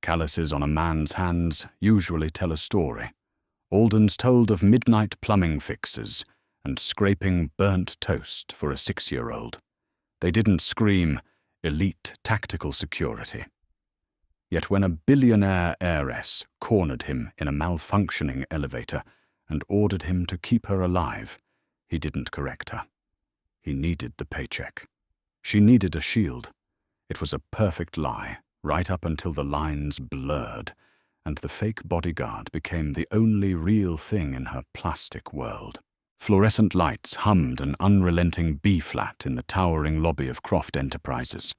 Calluses on a man's hands usually tell a story. Alden's told of midnight plumbing fixes and scraping burnt toast for a 6-year-old. They didn't scream, elite tactical security. Yet when a billionaire heiress cornered him in a malfunctioning elevator and ordered him to keep her alive, he didn't correct her. He needed the paycheck. She needed a shield. It was a perfect lie, right up until the lines blurred, and the fake bodyguard became the only real thing in her plastic world. Fluorescent lights hummed an unrelenting B-flat in the towering lobby of Croft Enterprises.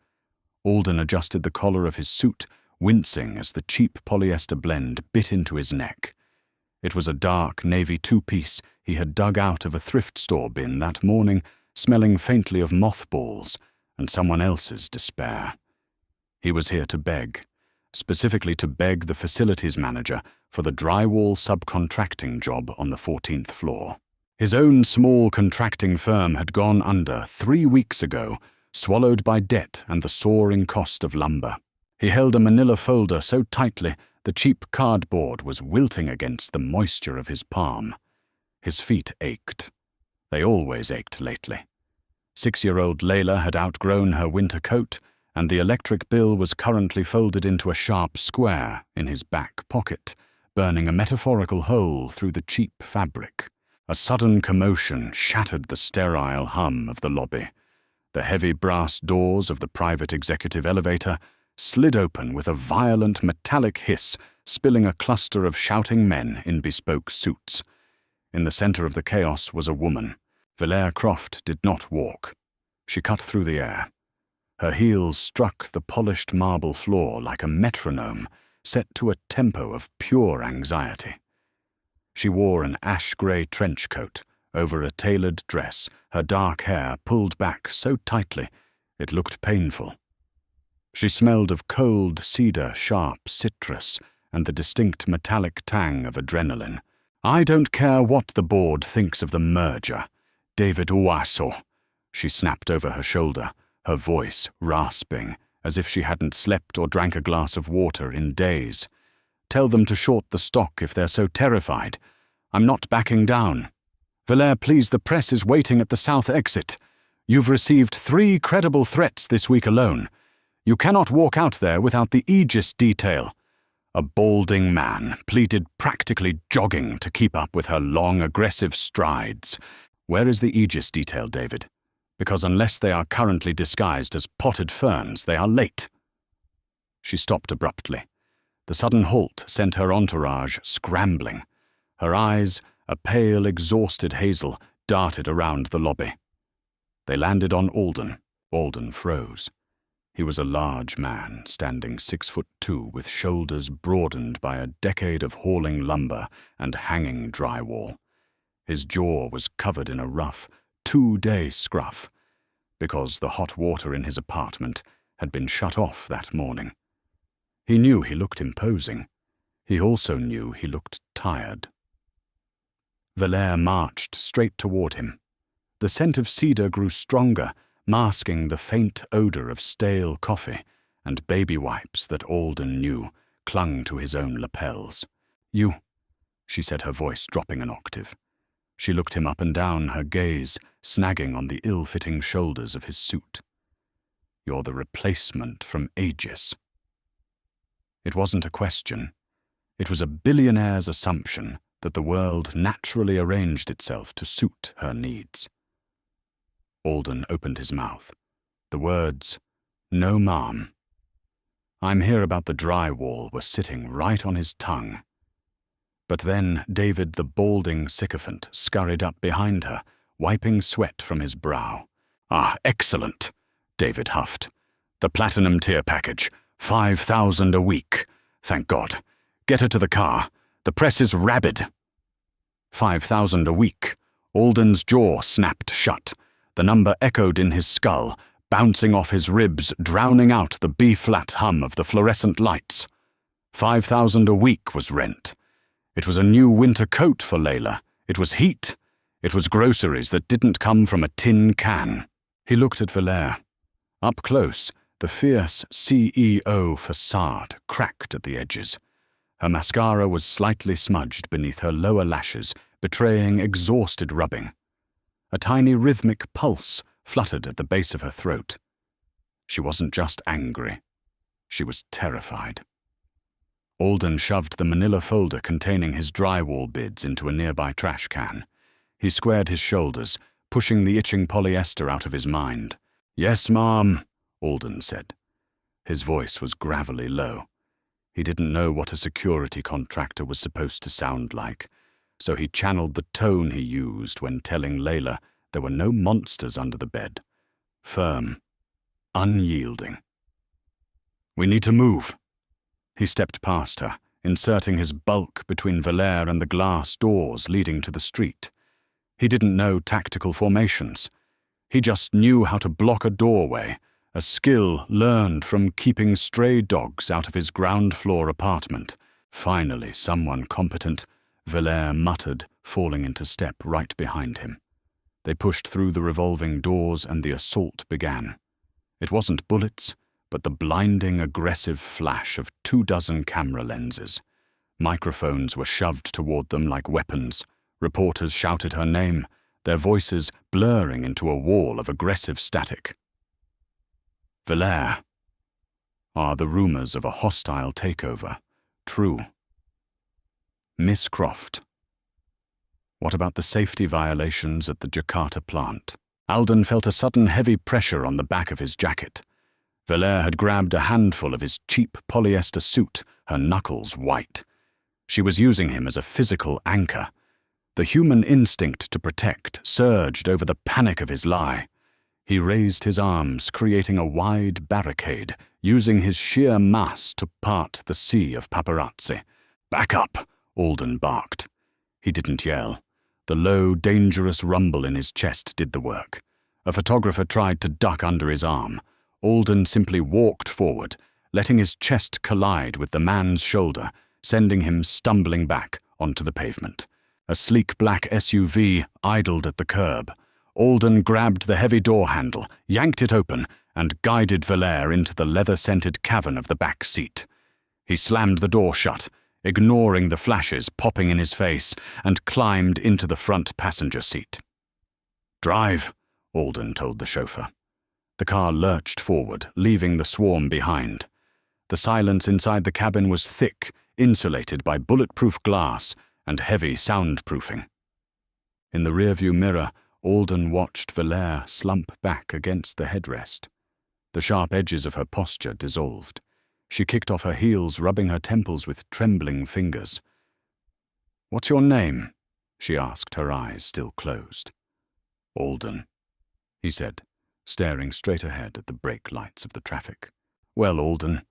Alden adjusted the collar of his suit, wincing as the cheap polyester blend bit into his neck. It was a dark navy two-piece he had dug out of a thrift store bin that morning, smelling faintly of mothballs and someone else's despair. He was here to beg, specifically to beg the facilities manager for the drywall subcontracting job on the 14th floor. His own small contracting firm had gone under 3 weeks ago, swallowed by debt and the soaring cost of lumber. He held a manila folder so tightly the cheap cardboard was wilting against the moisture of his palm. His feet ached. They always ached lately. 6-year-old Layla had outgrown her winter coat, and the electric bill was currently folded into a sharp square in his back pocket, burning a metaphorical hole through the cheap fabric. A sudden commotion shattered the sterile hum of the lobby. The heavy brass doors of the private executive elevator slid open with a violent metallic hiss, spilling a cluster of shouting men in bespoke suits. In the center of the chaos was a woman. Valere Croft did not walk. She cut through the air. Her heels struck the polished marble floor like a metronome, set to a tempo of pure anxiety. She wore an ash-gray trench coat over a tailored dress, her dark hair pulled back so tightly it looked painful. She smelled of cold cedar, sharp citrus, and the distinct metallic tang of adrenaline. "I don't care what the board thinks of the merger, David Owasso," she snapped over her shoulder, her voice rasping, as if she hadn't slept or drank a glass of water in days. "Tell them to short the stock if they're so terrified. I'm not backing down. Valere, please, the press is waiting at the south exit. You've received 3 credible threats this week alone. You cannot walk out there without the Aegis detail." A balding man pleaded, practically jogging to keep up with her long, aggressive strides. "Where is the Aegis detail, David? Because unless they are currently disguised as potted ferns, they are late." She stopped abruptly. The sudden halt sent her entourage scrambling. Her eyes, a pale, exhausted hazel, darted around the lobby. They landed on Alden. Alden froze. He was a large man, standing 6'2", with shoulders broadened by a decade of hauling lumber and hanging drywall. His jaw was covered in a rough, 2-day scruff, because the hot water in his apartment had been shut off that morning. He knew he looked imposing. He also knew he looked tired. Valere marched straight toward him. The scent of cedar grew stronger, masking the faint odor of stale coffee and baby wipes that Alden knew clung to his own lapels. "You," she said, her voice dropping an octave. She looked him up and down, her gaze snagging on the ill-fitting shoulders of his suit. "You're the replacement from Aegis." It wasn't a question. It was a billionaire's assumption that the world naturally arranged itself to suit her needs. Alden opened his mouth. The words, "No, ma'am. I'm here about the drywall," were sitting right on his tongue. But then David the balding sycophant scurried up behind her, wiping sweat from his brow. "Ah, excellent," David huffed. "The platinum tier package, 5,000 a week. Thank God. Get her to the car. The press is rabid." 5,000 a week. Alden's jaw snapped shut. The number echoed in his skull, bouncing off his ribs, drowning out the B-flat hum of the fluorescent lights. 5,000 a week was rent. It was a new winter coat for Layla. It was heat. It was groceries that didn't come from a tin can. He looked at Valere. Up close, The fierce CEO facade cracked at the edges. Her mascara was slightly smudged beneath her lower lashes, betraying exhausted rubbing. A tiny rhythmic pulse fluttered at the base of her throat. She wasn't just angry. She was terrified. Alden shoved the manila folder containing his drywall bids into a nearby trash can. He squared his shoulders, pushing the itching polyester out of his mind. "Yes, Ma'am," Alden said. His voice was gravelly low. He didn't know what a security contractor was supposed to sound like, so he channeled the tone he used when telling Layla there were no monsters under the bed. Firm, unyielding. "We need to move." He stepped past her, inserting his bulk between Valère and the glass doors leading to the street. He didn't know tactical formations. He just knew how to block a doorway, a skill learned from keeping stray dogs out of his ground-floor apartment. Finally, someone competent, Valère muttered, falling into step right behind him. They pushed through the revolving doors and the assault began. It wasn't bullets, but the blinding, aggressive flash of 24 camera lenses. Microphones were shoved toward them like weapons. Reporters shouted her name, their voices blurring into a wall of aggressive static. Valère. Are the rumors of a hostile takeover true? Miss Croft. What about the safety violations at the Jakarta plant? Alden felt a sudden heavy pressure on the back of his jacket. Valère had grabbed a handful of his cheap polyester suit, her knuckles white. She was using him as a physical anchor. The human instinct to protect surged over the panic of his lie. He raised his arms, creating a wide barricade, using his sheer mass to part the sea of paparazzi. "Back up," Alden barked. He didn't yell. The low, dangerous rumble in his chest did the work. A photographer tried to duck under his arm. Alden simply walked forward, letting his chest collide with the man's shoulder, sending him stumbling back onto the pavement. A sleek black SUV idled at the curb. Alden grabbed the heavy door handle, yanked it open, and guided Valère into the leather-scented cavern of the back seat. He slammed the door shut, ignoring the flashes popping in his face, and climbed into the front passenger seat. "Drive," Alden told the chauffeur. The car lurched forward, leaving the swarm behind. The silence inside the cabin was thick, insulated by bulletproof glass and heavy soundproofing. In the rearview mirror, Alden watched Valère slump back against the headrest. The sharp edges of her posture dissolved. She kicked off her heels, rubbing her temples with trembling fingers. "What's your name?" she asked, her eyes still closed. "Alden," he said, staring straight ahead at the brake lights of the traffic. "Well, Alden,"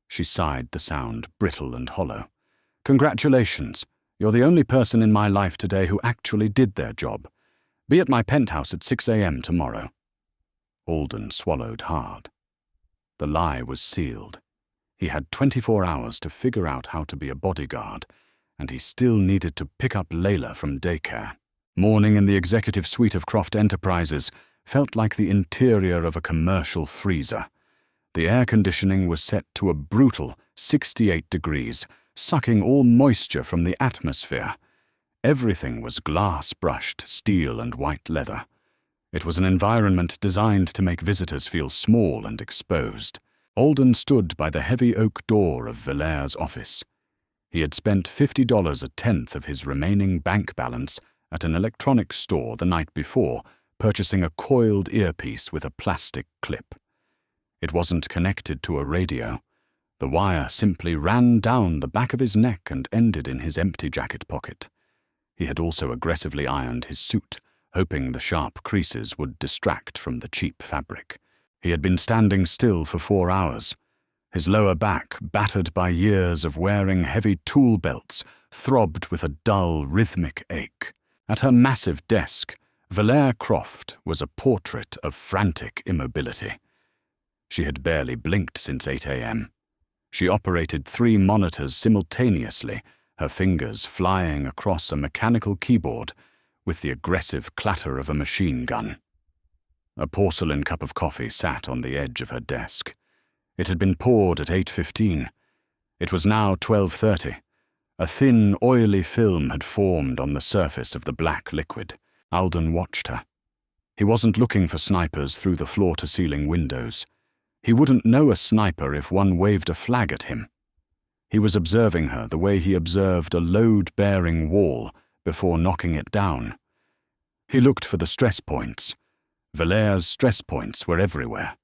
she sighed, the sound brittle and hollow. "Congratulations. You're the only person in my life today who actually did their job. Be at my penthouse at 6 a.m. tomorrow." Alden swallowed hard. The lie was sealed. He had 24 hours to figure out how to be a bodyguard, and he still needed to pick up Layla from daycare. Morning in the executive suite of Croft Enterprises felt like the interior of a commercial freezer. The air conditioning was set to a brutal 68 degrees, sucking all moisture from the atmosphere. Everything was glass-brushed steel and white leather. It was an environment designed to make visitors feel small and exposed. Alden stood by the heavy oak door of Valère's office. He had spent $50, a tenth of his remaining bank balance, at an electronics store the night before, purchasing a coiled earpiece with a plastic clip. It wasn't connected to a radio. The wire simply ran down the back of his neck and ended in his empty jacket pocket. He had also aggressively ironed his suit, hoping the sharp creases would distract from the cheap fabric. He had been standing still for 4 hours. His lower back, battered by years of wearing heavy tool belts, throbbed with a dull, rhythmic ache. At her massive desk, Valère Croft was a portrait of frantic immobility. She had barely blinked since 8 a.m. She operated 3 monitors simultaneously, her fingers flying across a mechanical keyboard with the aggressive clatter of a machine gun. A porcelain cup of coffee sat on the edge of her desk. It had been poured at 8:15. It was now 12:30. A thin, oily film had formed on the surface of the black liquid. Alden watched her. He wasn't looking for snipers through the floor-to-ceiling windows. He wouldn't know a sniper if one waved a flag at him. He was observing her the way he observed a load-bearing wall before knocking it down. He looked for the stress points. Valère's stress points were everywhere.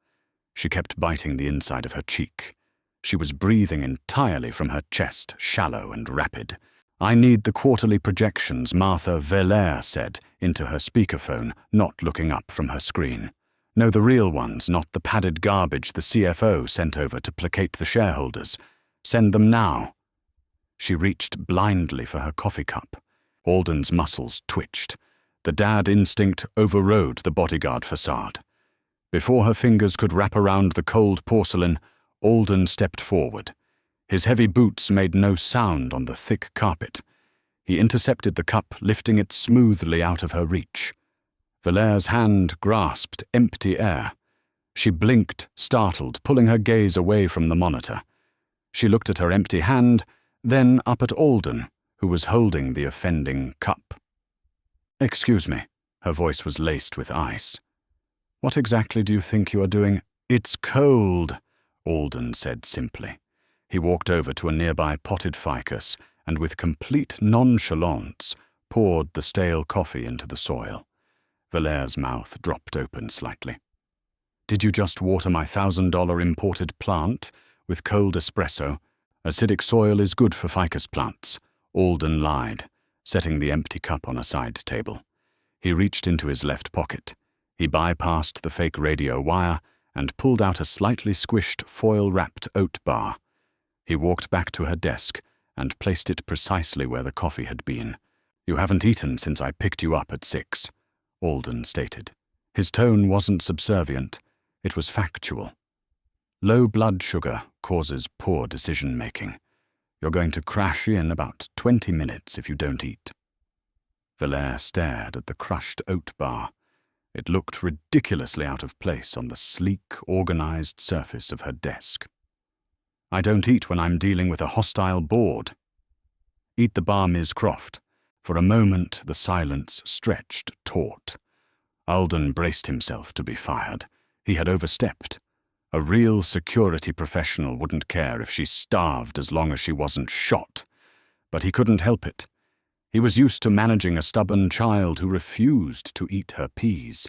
She kept biting the inside of her cheek. She was breathing entirely from her chest, shallow and rapid. "I need the quarterly projections," Martha Valère said into her speakerphone, not looking up from her screen. "No, the real ones, not the padded garbage the CFO sent over to placate the shareholders. Send them now." She reached blindly for her coffee cup. Alden's muscles twitched. The dad instinct overrode the bodyguard facade. Before her fingers could wrap around the cold porcelain, Alden stepped forward. His heavy boots made no sound on the thick carpet. He intercepted the cup, lifting it smoothly out of her reach. Valère's hand grasped empty air. She blinked, startled, pulling her gaze away from the monitor. She looked at her empty hand, then up at Alden, who was holding the offending cup. "Excuse me," her voice was laced with ice. "What exactly do you think you are doing?" "It's cold," Alden said simply. He walked over to a nearby potted ficus and with complete nonchalance poured the stale coffee into the soil. Valère's mouth dropped open slightly. "Did you just water my $1,000 imported plant with cold espresso? Acidic soil is good for ficus plants," Alden lied, setting the empty cup on a side table. He reached into his left pocket. He bypassed the fake radio wire and pulled out a slightly squished foil-wrapped oat bar. He walked back to her desk and placed it precisely where the coffee had been. "You haven't eaten since I picked you up at 6, Alden stated. His tone wasn't subservient. It was factual. "Low blood sugar causes poor decision-making. You're going to crash in about 20 minutes if you don't eat." Valère stared at the crushed oat bar. It looked ridiculously out of place on the sleek, organized surface of her desk. "I don't eat when I'm dealing with a hostile board." "Eat the bar, Ms. Croft." For a moment, the silence stretched taut. Alden braced himself to be fired. He had overstepped. A real security professional wouldn't care if she starved as long as she wasn't shot. But he couldn't help it. He was used to managing a stubborn child who refused to eat her peas.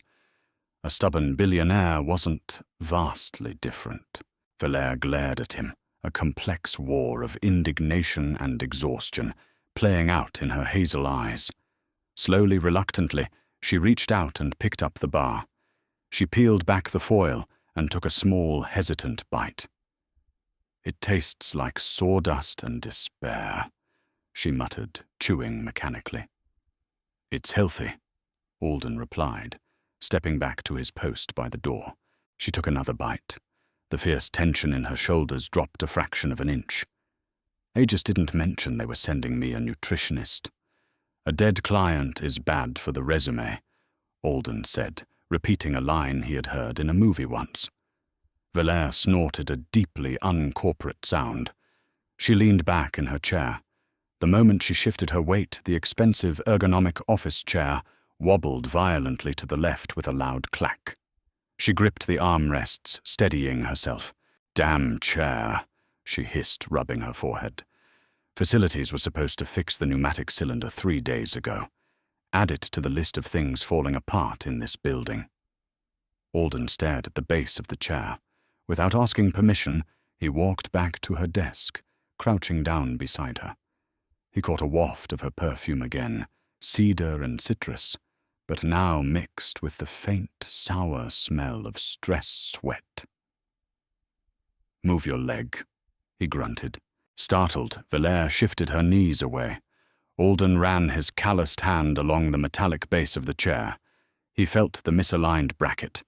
A stubborn billionaire wasn't vastly different. Valère glared at him, a complex war of indignation and exhaustion playing out in her hazel eyes. Slowly, reluctantly, she reached out and picked up the bar. She peeled back the foil and took a small, hesitant bite. "It tastes like sawdust and despair," she muttered, chewing mechanically. "It's healthy," Alden replied, stepping back to his post by the door. She took another bite. The fierce tension in her shoulders dropped a fraction of an inch. "They just didn't mention they were sending me a nutritionist." "A dead client is bad for the resume," Alden said, repeating a line he had heard in a movie once. Valère snorted a deeply uncorporate sound. She leaned back in her chair. The moment she shifted her weight, the expensive ergonomic office chair wobbled violently to the left with a loud clack. She gripped the armrests, steadying herself. "Damn chair," she hissed, rubbing her forehead. Facilities were supposed to fix the pneumatic cylinder 3 days ago. Add it to the list of things falling apart in this building. Alden stared at the base of the chair. Without asking permission, he walked back to her desk, crouching down beside her. He caught a waft of her perfume again, cedar and citrus, but now mixed with the faint, sour smell of stress sweat. "Move your leg," he grunted. Startled, Valère shifted her knees away. Alden ran his calloused hand along the metallic base of the chair. He felt the misaligned bracket.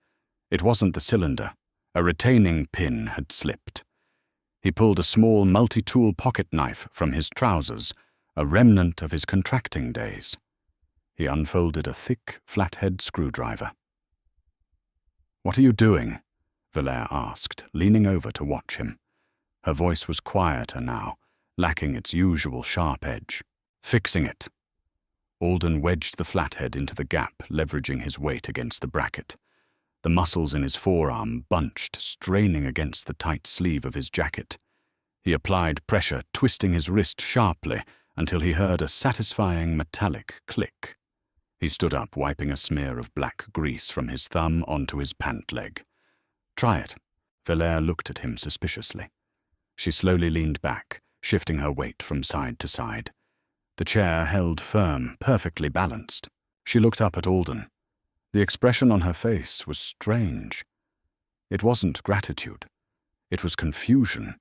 It wasn't the cylinder. A retaining pin had slipped. He pulled a small multi-tool pocket knife from his trousers, a remnant of his contracting days. He unfolded a thick, flathead screwdriver. "What are you doing?" Valère asked, leaning over to watch him. Her voice was quieter now, lacking its usual sharp edge. Fixing it. Alden wedged the flathead into the gap, leveraging his weight against the bracket. The muscles in his forearm bunched, straining against the tight sleeve of his jacket. He applied pressure, twisting his wrist sharply until he heard a satisfying metallic click. He stood up, wiping a smear of black grease from his thumb onto his pant leg. "Try it." Valère looked at him suspiciously. She slowly leaned back, shifting her weight from side to side. The chair held firm, perfectly balanced. She looked up at Alden. The expression on her face was strange. It wasn't gratitude. It was confusion.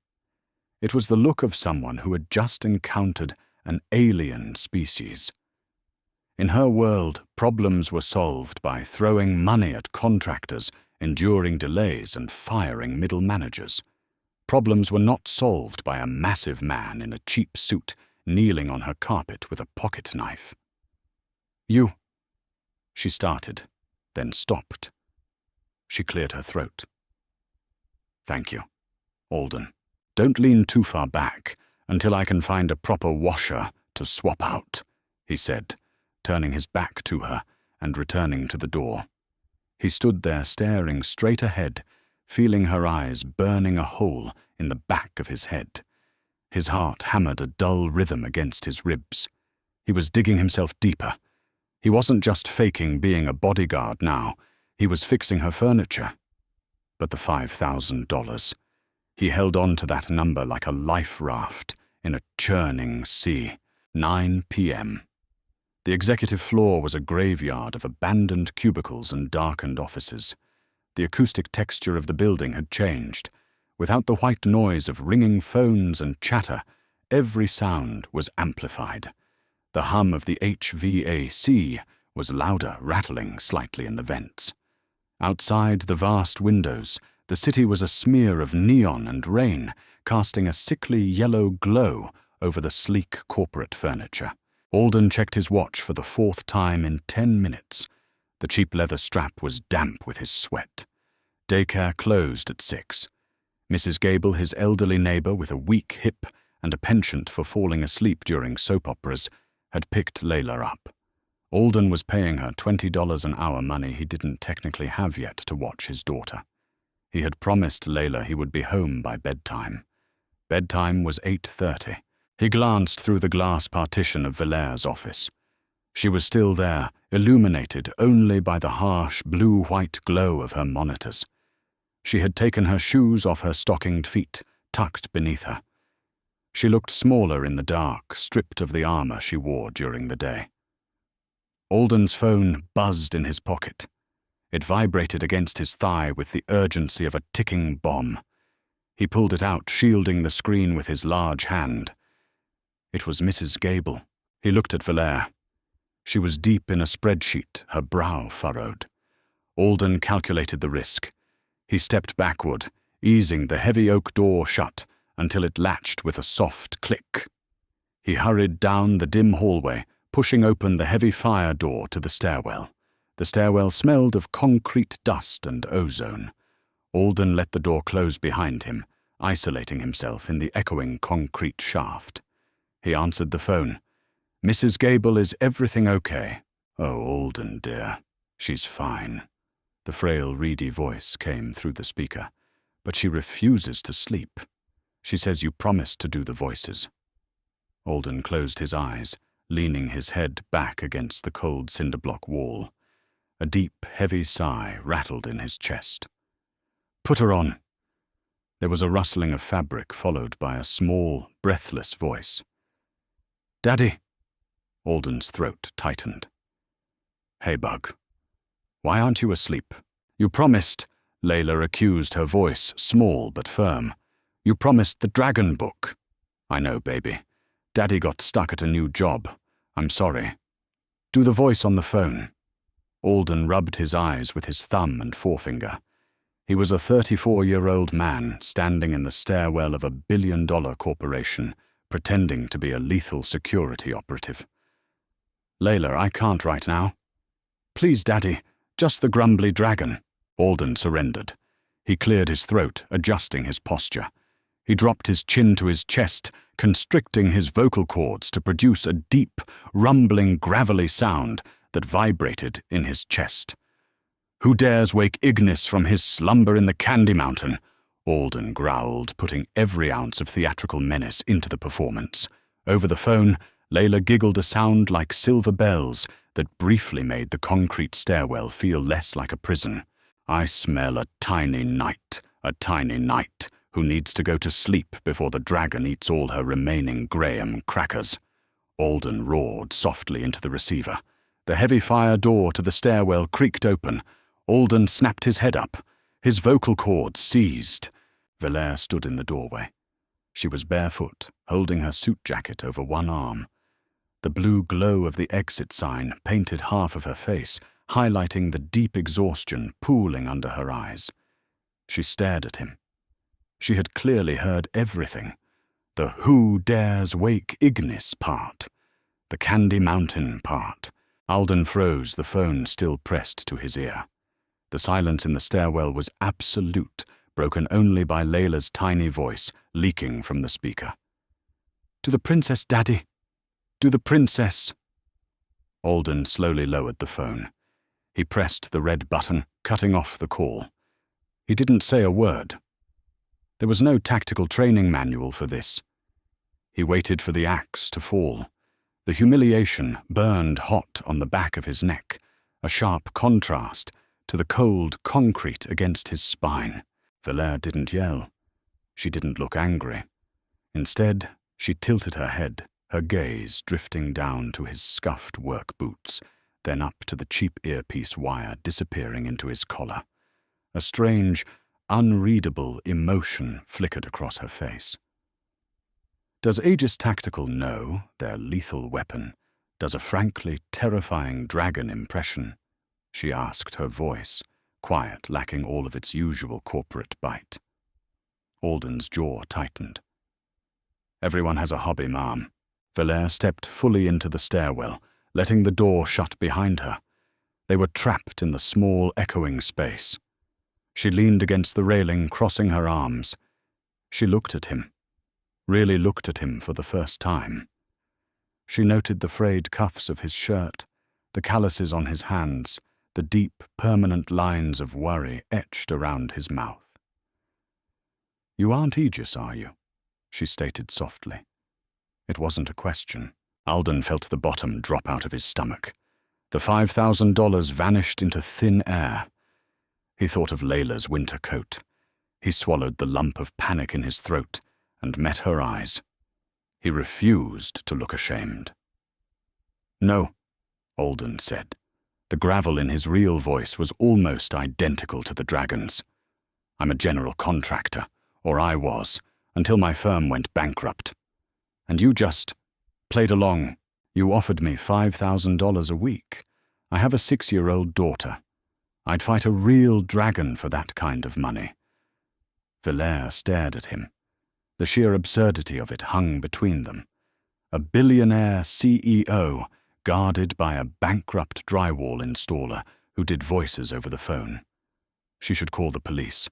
It was the look of someone who had just encountered an alien species. In her world, problems were solved by throwing money at contractors, enduring delays, and firing middle managers. Problems were not solved by a massive man in a cheap suit kneeling on her carpet with a pocket knife. "You," she started, then stopped. She cleared her throat. "Thank you, Alden. Don't lean too far back until I can find a proper washer to swap out," he said, turning his back to her and returning to the door. He stood there staring straight ahead, feeling her eyes burning a hole in the back of his head. His heart hammered a dull rhythm against his ribs. He was digging himself deeper. He wasn't just faking being a bodyguard now, he was fixing her furniture. But the $5,000. He held on to that number like a life raft in a churning sea. 9 p.m. The executive floor was a graveyard of abandoned cubicles and darkened offices. The acoustic texture of the building had changed. Without the white noise of ringing phones and chatter, every sound was amplified. The hum of the HVAC was louder, rattling slightly in the vents. Outside the vast windows, the city was a smear of neon and rain, casting a sickly yellow glow over the sleek corporate furniture. Alden checked his watch for the 4th time in 10 minutes. The cheap leather strap was damp with his sweat. Daycare closed at 6. Mrs. Gable, his elderly neighbor with a weak hip and a penchant for falling asleep during soap operas, had picked Layla up. Alden was paying her $20 an hour, money he didn't technically have yet to watch his daughter. He had promised Layla he would be home by bedtime. Bedtime was 8:30. He glanced through the glass partition of Valère's office. She was still there, illuminated only by the harsh blue-white glow of her monitors. She had taken her shoes off her stockinged feet, tucked beneath her. She looked smaller in the dark, stripped of the armor she wore during the day. Alden's phone buzzed in his pocket. It vibrated against his thigh with the urgency of a ticking bomb. He pulled it out, shielding the screen with his large hand. It was Mrs. Gable. He looked at Valère. She was deep in a spreadsheet, her brow furrowed. Alden calculated the risk. He stepped backward, easing the heavy oak door shut until it latched with a soft click. He hurried down the dim hallway, pushing open the heavy fire door to the stairwell. The stairwell smelled of concrete dust and ozone. Alden let the door close behind him, isolating himself in the echoing concrete shaft. He answered the phone. "Mrs. Gable, is everything okay?" "Oh, Alden, dear, she's fine." The frail, reedy voice came through the speaker. "But she refuses to sleep. She says you promised to do the voices." Alden closed his eyes, leaning his head back against the cold cinder-block wall. A deep, heavy sigh rattled in his chest. "Put her on." There was a rustling of fabric, followed by a small, breathless voice. "Daddy." Alden's throat tightened. "Hey, Bug. Why aren't you asleep?" "You promised," Layla accused, her voice small but firm. "You promised the dragon book." "I know, baby. Daddy got stuck at a new job. I'm sorry. Do the voice on the phone." Alden rubbed his eyes with his thumb and forefinger. He was a 34-year-old man standing in the stairwell of a billion-dollar corporation, pretending to be a lethal security operative. "Layla, I can't right now." "Please, Daddy, just the grumbly dragon." Alden surrendered. He cleared his throat, adjusting his posture. He dropped his chin to his chest, constricting his vocal cords to produce a deep, rumbling, gravelly sound that vibrated in his chest. "Who dares wake Ignis from his slumber in the Candy Mountain?" Alden growled, putting every ounce of theatrical menace into the performance. Over the phone, Layla giggled a sound like silver bells that briefly made the concrete stairwell feel less like a prison. "I smell a tiny knight who needs to go to sleep before the dragon eats all her remaining graham crackers." Alden roared softly into the receiver. The heavy fire door to the stairwell creaked open. Alden snapped his head up. His vocal cords seized. Valere stood in the doorway. She was barefoot, holding her suit jacket over one arm. The blue glow of the exit sign painted half of her face, highlighting the deep exhaustion pooling under her eyes. She stared at him. She had clearly heard everything. The "Who dares wake Ignis" part. The Candy Mountain part. Alden froze, the phone still pressed to his ear. The silence in the stairwell was absolute, broken only by Layla's tiny voice leaking from the speaker. "To the princess, Daddy. To the princess." Alden slowly lowered the phone. He pressed the red button, cutting off the call. He didn't say a word. There was no tactical training manual for this. He waited for the axe to fall. The humiliation burned hot on the back of his neck, a sharp contrast to the cold concrete against his spine. Valere didn't yell. She didn't look angry. Instead, she tilted her head, her gaze drifting down to his scuffed work boots, then up to the cheap earpiece wire disappearing into his collar. A strange, unreadable emotion flickered across her face. Does Aegis Tactical know their lethal weapon does a frankly terrifying dragon impression? She asked, her voice quiet, lacking all of its usual corporate bite. Alden's jaw tightened. "Everyone has a hobby, Ma'am." Valere stepped fully into the stairwell, letting the door shut behind her. They were trapped in the small, echoing space. She leaned against the railing, crossing her arms. She looked at him, really looked at him for the first time. She noted the frayed cuffs of his shirt, the calluses on his hands, the deep, permanent lines of worry etched around his mouth. "You aren't Aegis, are you?" she stated softly. It wasn't a question. Alden felt the bottom drop out of his stomach. The $5,000 vanished into thin air. He thought of Layla's winter coat. He swallowed the lump of panic in his throat and met her eyes. He refused to look ashamed. "No," Alden said. The gravel in his real voice was almost identical to the dragon's. "I'm a general contractor, or I was, until my firm went bankrupt. And you just played along. You offered me $5,000 a week. I have a 6-year-old daughter. I'd fight a real dragon for that kind of money." Valere stared at him. The sheer absurdity of it hung between them. A billionaire CEO guarded by a bankrupt drywall installer who did voices over the phone. She should call the police.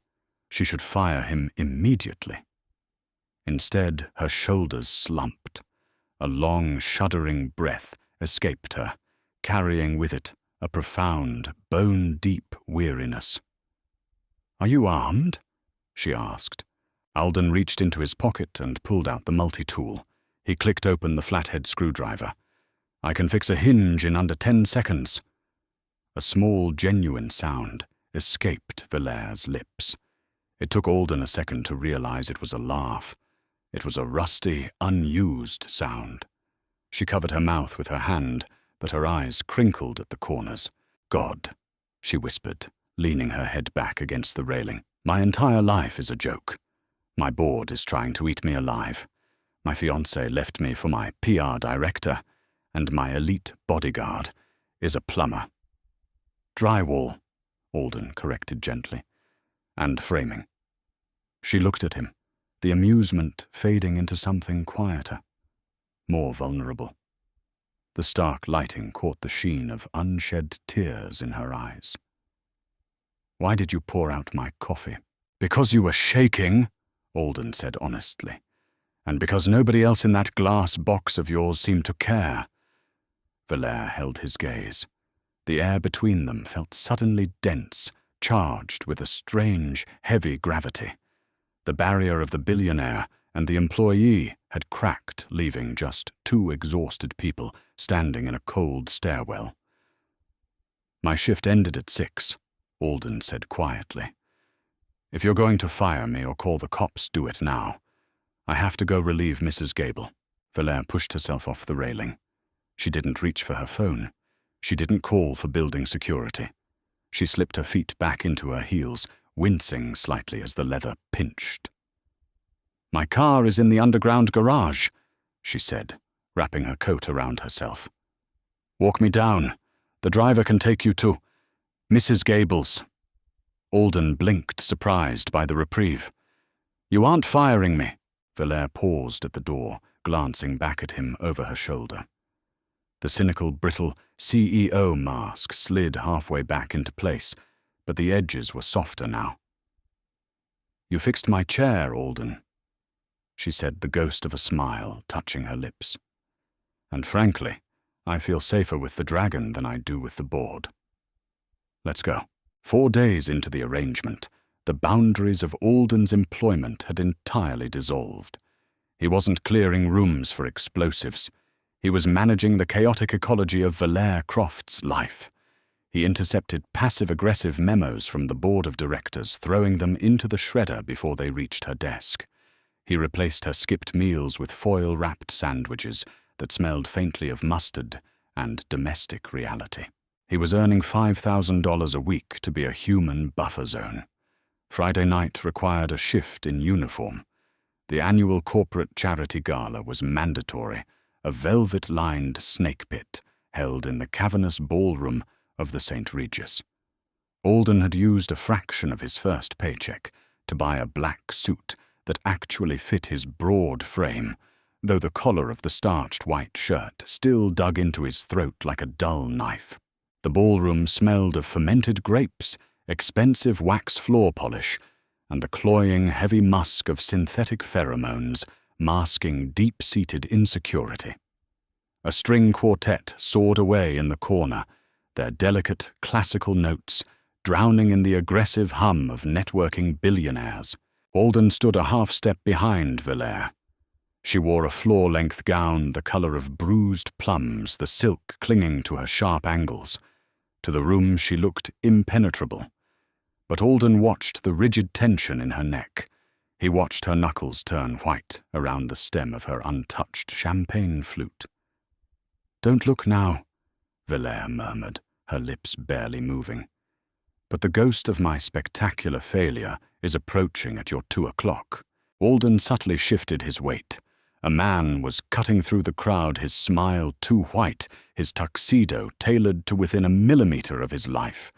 She should fire him immediately. Instead, her shoulders slumped. A long, shuddering breath escaped her, carrying with it a profound, bone-deep weariness. "Are you armed?" she asked. Alden reached into his pocket and pulled out the multi-tool. He clicked open the flathead screwdriver. "I can fix a hinge in under 10 seconds. A small, genuine sound escaped Valere's lips. It took Alden a second to realize it was a laugh. It was a rusty, unused sound. She covered her mouth with her hand, but her eyes crinkled at the corners. "God," she whispered, leaning her head back against the railing. "My entire life is a joke. My board is trying to eat me alive. My fiancé left me for my PR director, and my elite bodyguard is a plumber." "Drywall," Alden corrected gently, "and framing." She looked at him, the amusement fading into something quieter, more vulnerable. The stark lighting caught the sheen of unshed tears in her eyes. "Why did you pour out my coffee?" Because you were shaking, Alden said honestly, and because nobody else in that glass box of yours seemed to care. Valère held his gaze. The air between them felt suddenly dense, charged with a strange, heavy gravity. The barrier of the billionaire and the employee had cracked, leaving just two exhausted people standing in a cold stairwell. My shift ended at 6, Alden said quietly. If you're going to fire me or call the cops, do it now. I have to go relieve Mrs. Gable. Valère pushed herself off the railing. She didn't reach for her phone. She didn't call for building security. She slipped her feet back into her heels, wincing slightly as the leather pinched. My car is in the underground garage, she said, wrapping her coat around herself. Walk me down. The driver can take you to Mrs. Gable's. Alden blinked, surprised by the reprieve. You aren't firing me. Valère paused at the door, glancing back at him over her shoulder. The cynical, brittle CEO mask slid halfway back into place, but the edges were softer now. You fixed my chair, Alden, she said, the ghost of a smile touching her lips. And frankly, I feel safer with the dragon than I do with the board. Let's go. 4 days into the arrangement, the boundaries of Alden's employment had entirely dissolved. He wasn't clearing rooms for explosives. He was managing the chaotic ecology of Valère Croft's life. He intercepted passive-aggressive memos from the board of directors, throwing them into the shredder before they reached her desk. He replaced her skipped meals with foil-wrapped sandwiches that smelled faintly of mustard and domestic reality. He was earning $5,000 a week to be a human buffer zone. Friday night required a shift in uniform. The annual corporate charity gala was mandatory, a velvet-lined snake pit held in the cavernous ballroom of the St. Regis. Alden had used a fraction of his first paycheck to buy a black suit that actually fit his broad frame, though the collar of the starched white shirt still dug into his throat like a dull knife. The ballroom smelled of fermented grapes, expensive wax floor polish, and the cloying, heavy musk of synthetic pheromones masking deep-seated insecurity. A string quartet soared away in the corner, their delicate, classical notes drowning in the aggressive hum of networking billionaires. Alden stood a half-step behind Valère. She wore a floor-length gown the color of bruised plums, the silk clinging to her sharp angles. To the room she looked impenetrable. But Alden watched the rigid tension in her neck. He watched her knuckles turn white around the stem of her untouched champagne flute. "Don't look now," Valère murmured, her lips barely moving. "But the ghost of my spectacular failure is approaching at your 2 o'clock. Alden subtly shifted his weight. A man was cutting through the crowd, his smile too white, his tuxedo tailored to within a millimeter of his life.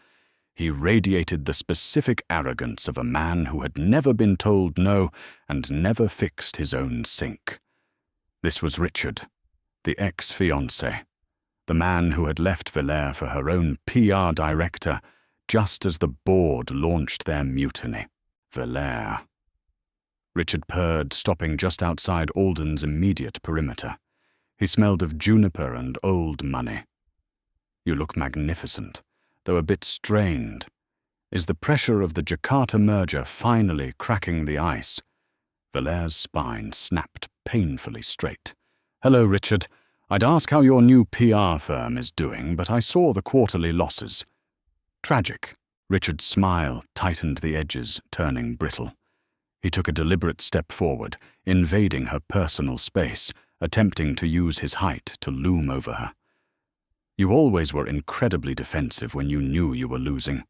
He radiated the specific arrogance of a man who had never been told no and never fixed his own sink. This was Richard, the ex-fiancé, the man who had left Valère for her own PR director just as the board launched their mutiny. Valère. Richard purred, stopping just outside Alden's immediate perimeter. He smelled of juniper and old money. "You look magnificent, though a bit strained. Is the pressure of the Jakarta merger finally cracking the ice?" Valère's spine snapped painfully straight. "Hello, Richard. I'd ask how your new PR firm is doing, but I saw the quarterly losses." "Tragic." Richard's smile tightened the edges, turning brittle. He took a deliberate step forward, invading her personal space, attempting to use his height to loom over her. "You always were incredibly defensive when you knew you were losing."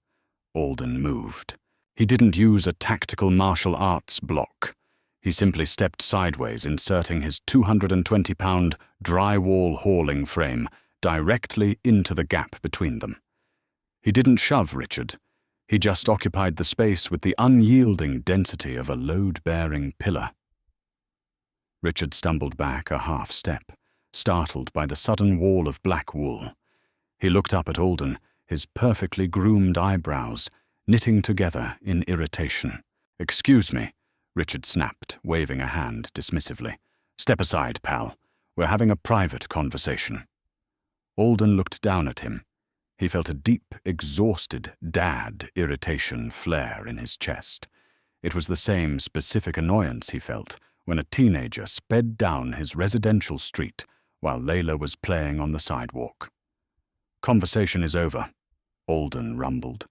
Alden moved. He didn't use a tactical martial arts block. He simply stepped sideways, inserting his 220-pound drywall hauling frame directly into the gap between them. He didn't shove Richard. He just occupied the space with the unyielding density of a load-bearing pillar. Richard stumbled back a half step, startled by the sudden wall of black wool. He looked up at Alden, his perfectly groomed eyebrows knitting together in irritation. "Excuse me," Richard snapped, waving a hand dismissively. "Step aside, pal. We're having a private conversation." Alden looked down at him. He felt a deep, exhausted dad irritation flare in his chest. It was the same specific annoyance he felt when a teenager sped down his residential street while Layla was playing on the sidewalk. "Conversation is over," Alden rumbled.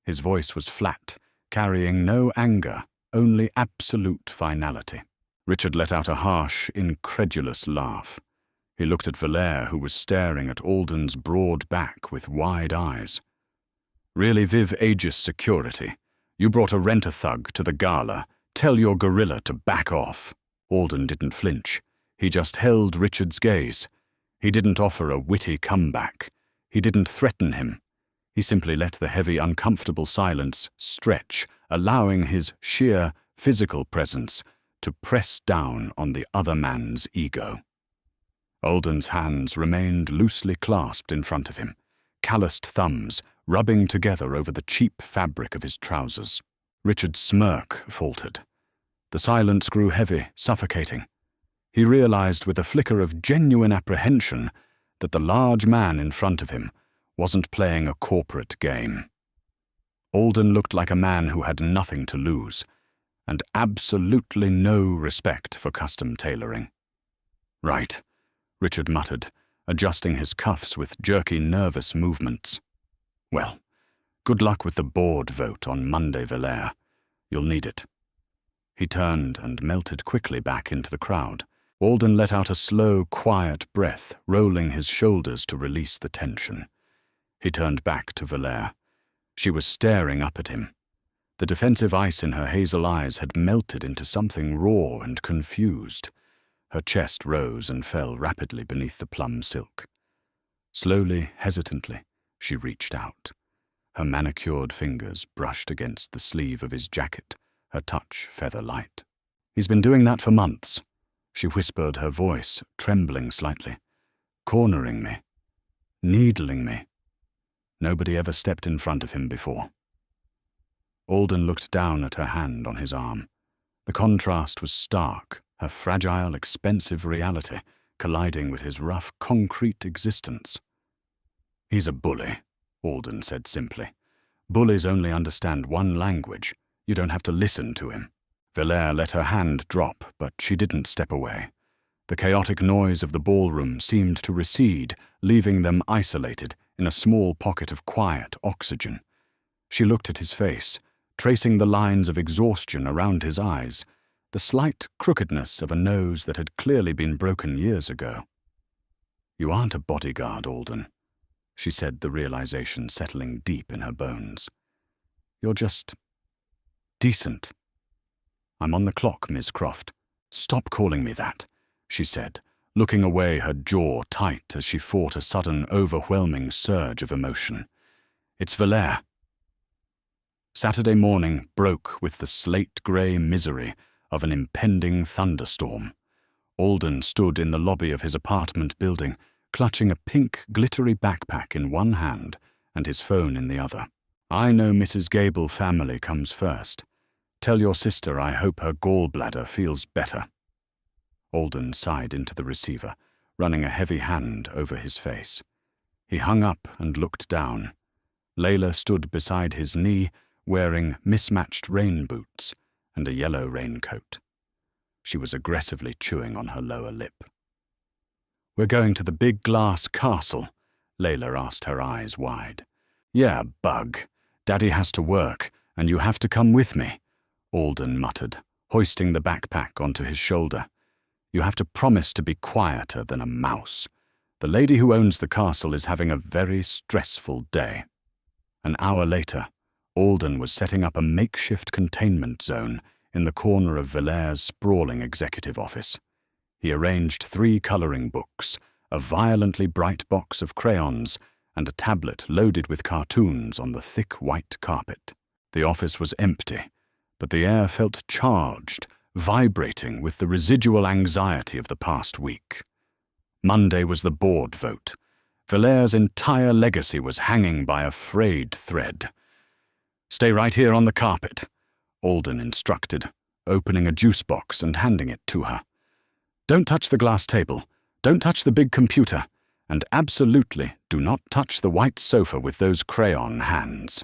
His voice was flat, carrying no anger, only absolute finality. Richard let out a harsh, incredulous laugh. He looked at Valere, who was staring at Alden's broad back with wide eyes. "Really, Viv Aegis Security? You brought a rent-a-thug to the gala. Tell your gorilla to back off." Alden didn't flinch. He just held Richard's gaze. He didn't offer a witty comeback. He didn't threaten him. He simply let the heavy, uncomfortable silence stretch, allowing his sheer physical presence to press down on the other man's ego. Alden's hands remained loosely clasped in front of him, calloused thumbs rubbing together over the cheap fabric of his trousers. Richard's smirk faltered. The silence grew heavy, suffocating. He realized with a flicker of genuine apprehension that the large man in front of him wasn't playing a corporate game. Alden looked like a man who had nothing to lose, and absolutely no respect for custom tailoring. "Right," Richard muttered, adjusting his cuffs with jerky, nervous movements. "Well, good luck with the board vote on Monday, Valere. You'll need it." He turned and melted quickly back into the crowd. Alden let out a slow, quiet breath, rolling his shoulders to release the tension. He turned back to Valere. She was staring up at him. The defensive ice in her hazel eyes had melted into something raw and confused. Her chest rose and fell rapidly beneath the plum silk. Slowly, hesitantly, she reached out. Her manicured fingers brushed against the sleeve of his jacket, her touch feather-light. "He's been doing that for months," she whispered, her voice trembling slightly. "Cornering me. Needling me. Nobody ever stepped in front of him before." Alden looked down at her hand on his arm. The contrast was stark, her fragile, expensive reality colliding with his rough, concrete existence. "He's a bully," Alden said simply. "Bullies only understand one language. You don't have to listen to him." Valere let her hand drop, but she didn't step away. The chaotic noise of the ballroom seemed to recede, leaving them isolated in a small pocket of quiet oxygen. She looked at his face, tracing the lines of exhaustion around his eyes, the slight crookedness of a nose that had clearly been broken years ago. "You aren't a bodyguard, Alden," she said, the realization settling deep in her bones. "You're just decent." "I'm on the clock, Miss Croft." "Stop calling me that," she said, looking away, her jaw tight as she fought a sudden, overwhelming surge of emotion. "It's Valere." Saturday morning broke with the slate-grey misery of an impending thunderstorm. Alden stood in the lobby of his apartment building, clutching a pink, glittery backpack in one hand and his phone in the other. "I know Mrs. Gable family comes first. Tell your sister I hope her gallbladder feels better." Alden sighed into the receiver, running a heavy hand over his face. He hung up and looked down. Layla stood beside his knee, wearing mismatched rain boots and a yellow raincoat. She was aggressively chewing on her lower lip. "We're going to the big glass castle," Layla asked, her eyes wide. "Yeah, bug. Daddy has to work, and you have to come with me," Alden muttered, hoisting the backpack onto his shoulder. "You have to promise to be quieter than a mouse. The lady who owns the castle is having a very stressful day." An hour later, Alden was setting up a makeshift containment zone in the corner of Valere's sprawling executive office. He arranged 3 coloring books, a violently bright box of crayons, and a tablet loaded with cartoons on the thick white carpet. The office was empty, but the air felt charged, vibrating with the residual anxiety of the past week. Monday was the board vote. Valere's entire legacy was hanging by a frayed thread. "Stay right here on the carpet," Alden instructed, opening a juice box and handing it to her. Don't touch the glass table, don't touch the big computer, and absolutely do not touch the white sofa with those crayon hands.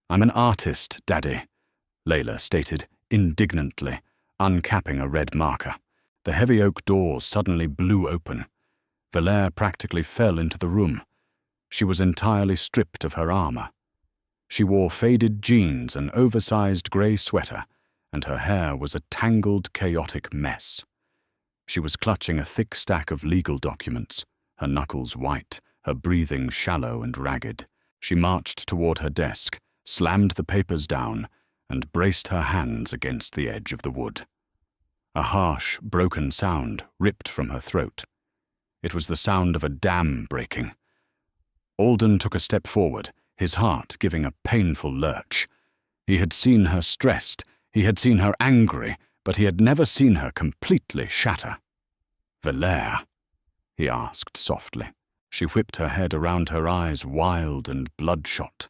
I'm an artist, Daddy, Layla stated indignantly, uncapping a red marker. The heavy oak doors suddenly blew open. Valère practically fell into the room. She was entirely stripped of her armor. She wore faded jeans, an oversized grey sweater, and her hair was a tangled, chaotic mess. She was clutching a thick stack of legal documents, her knuckles white, her breathing shallow and ragged. She marched toward her desk, slammed the papers down, and braced her hands against the edge of the wood. A harsh, broken sound ripped from her throat. It was the sound of a dam breaking. Alden took a step forward, his heart giving a painful lurch. He had seen her stressed, he had seen her angry, but he had never seen her completely shatter. "Valère?" he asked softly. She whipped her head around, her eyes wild and bloodshot.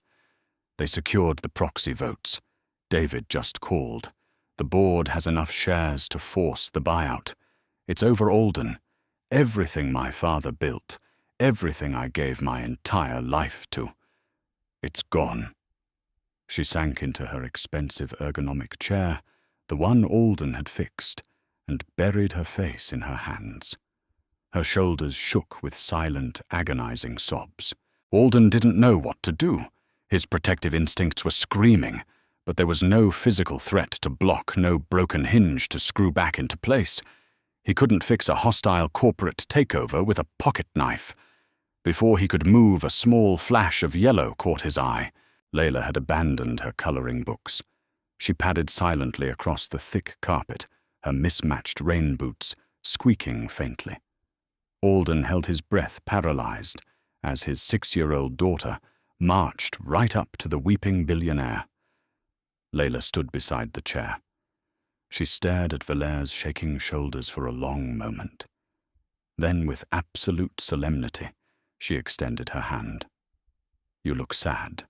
They secured the proxy votes. David just called. The board has enough shares to force the buyout. It's over Alden. Everything my father built, everything I gave my entire life to. It's gone. She sank into her expensive ergonomic chair, the one Alden had fixed, and buried her face in her hands. Her shoulders shook with silent, agonizing sobs. Alden didn't know what to do. His protective instincts were screaming, but there was no physical threat to block, no broken hinge to screw back into place. He couldn't fix a hostile corporate takeover with a pocket knife. Before he could move, a small flash of yellow caught his eye. Layla had abandoned her coloring books. She padded silently across the thick carpet, her mismatched rain boots squeaking faintly. Alden held his breath paralyzed as his 6-year-old daughter marched right up to the weeping billionaire. Layla stood beside the chair. She stared at Valère's shaking shoulders for a long moment. Then, with absolute solemnity, she extended her hand. "You look sad,"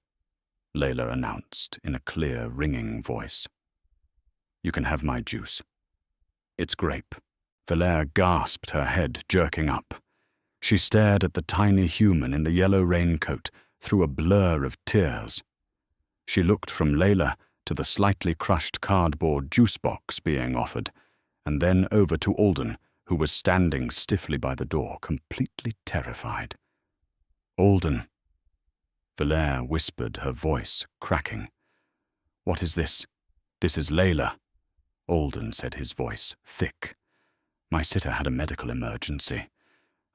Layla announced in a clear, ringing voice. "You can have my juice. It's grape." Valère gasped, her head jerking up. She stared at the tiny human in the yellow raincoat through a blur of tears. She looked from Layla to the slightly crushed cardboard juice box being offered, and then over to Alden, who was standing stiffly by the door, completely terrified. "Alden," Valère whispered, her voice cracking. "What is this?" "This is Layla," Alden said, his voice thick. "My sitter had a medical emergency.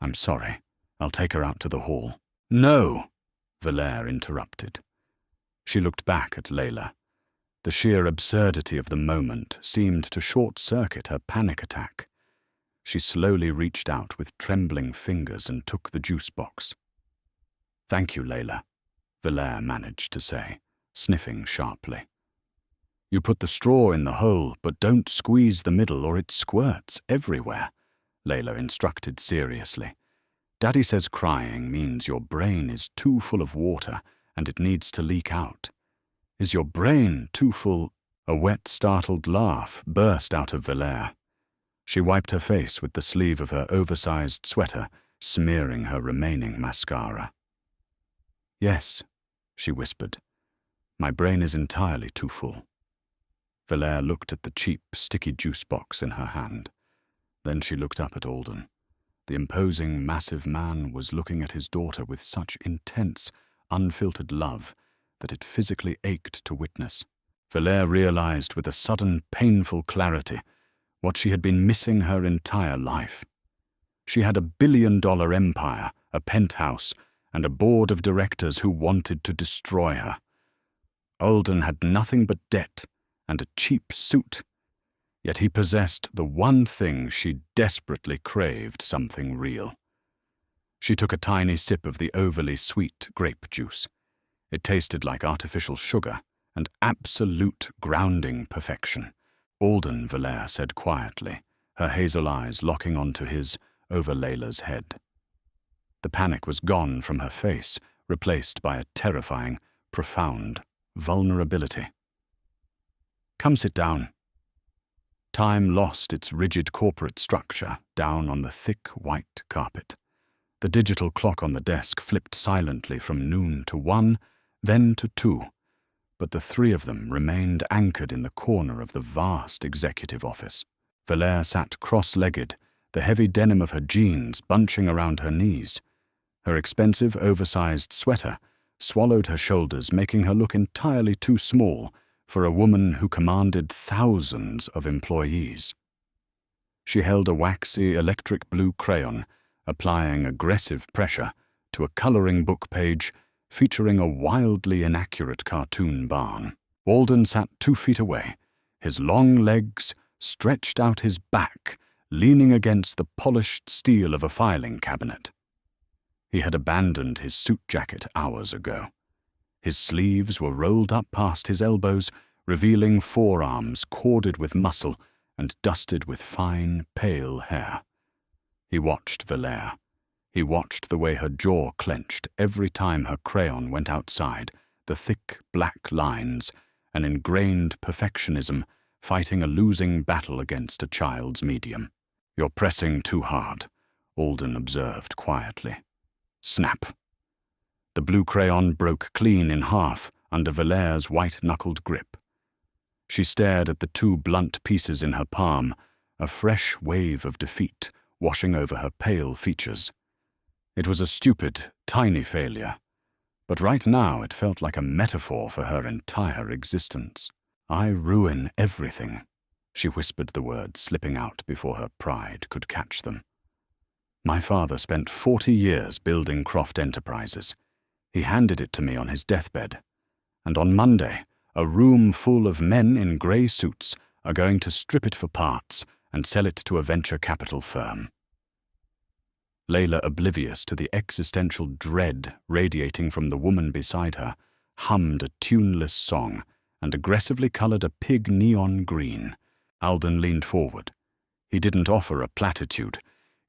I'm sorry. I'll take her out to the hall." "No," Valère interrupted. She looked back at Layla. The sheer absurdity of the moment seemed to short-circuit her panic attack. She slowly reached out with trembling fingers and took the juice box. "Thank you, Layla," Valère managed to say, sniffing sharply. "You put the straw in the hole, but don't squeeze the middle or it squirts everywhere," Layla instructed seriously. "Daddy says crying means your brain is too full of water and it needs to leak out. Is your brain too full?" A wet, startled laugh burst out of Valère. She wiped her face with the sleeve of her oversized sweater, smearing her remaining mascara. "Yes," she whispered. "My brain is entirely too full." Valère looked at the cheap, sticky juice box in her hand. Then she looked up at Alden. The imposing, massive man was looking at his daughter with such intense, unfiltered love that it physically ached to witness. Valère realized with a sudden, painful clarity what she had been missing her entire life. She had a billion-dollar empire, a penthouse, and a board of directors who wanted to destroy her. Alden had nothing but debt and a cheap suit, yet he possessed the one thing she desperately craved: something real. She took a tiny sip of the overly sweet grape juice. It tasted like artificial sugar and absolute grounding perfection. "Alden," Valère said quietly, her hazel eyes locking onto his over Layla's head. The panic was gone from her face, replaced by a terrifying, profound vulnerability. Come sit down." Time lost its rigid corporate structure down on the thick white carpet. The digital clock on the desk flipped silently from noon to 1, then to 2, but the three of them remained anchored in the corner of the vast executive office. Valère sat cross-legged, the heavy denim of her jeans bunching around her knees. Her expensive, oversized sweater swallowed her shoulders, making her look entirely too small for a woman who commanded thousands of employees. She held a waxy electric blue crayon, applying aggressive pressure to a coloring book page featuring a wildly inaccurate cartoon barn. Alden sat 2 feet away, his long legs stretched out his back, leaning against the polished steel of a filing cabinet. He had abandoned his suit jacket hours ago. His sleeves were rolled up past his elbows, revealing forearms corded with muscle and dusted with fine, pale hair. He watched Valère. He watched the way her jaw clenched every time her crayon went outside, the thick black lines, an ingrained perfectionism fighting a losing battle against a child's medium. "You're pressing too hard," Alden observed quietly. Snap. The blue crayon broke clean in half under Valère's white-knuckled grip. She stared at the 2 blunt pieces in her palm, a fresh wave of defeat washing over her pale features. It was a stupid, tiny failure, but right now it felt like a metaphor for her entire existence. "I ruin everything," she whispered the words slipping out before her pride could catch them. "My father spent 40 years building Croft Enterprises. He handed it to me on his deathbed. And on Monday, a room full of men in grey suits are going to strip it for parts and sell it to a venture capital firm." Layla, oblivious to the existential dread radiating from the woman beside her, hummed a tuneless song and aggressively colored a pig neon green. Alden leaned forward. He didn't offer a platitude.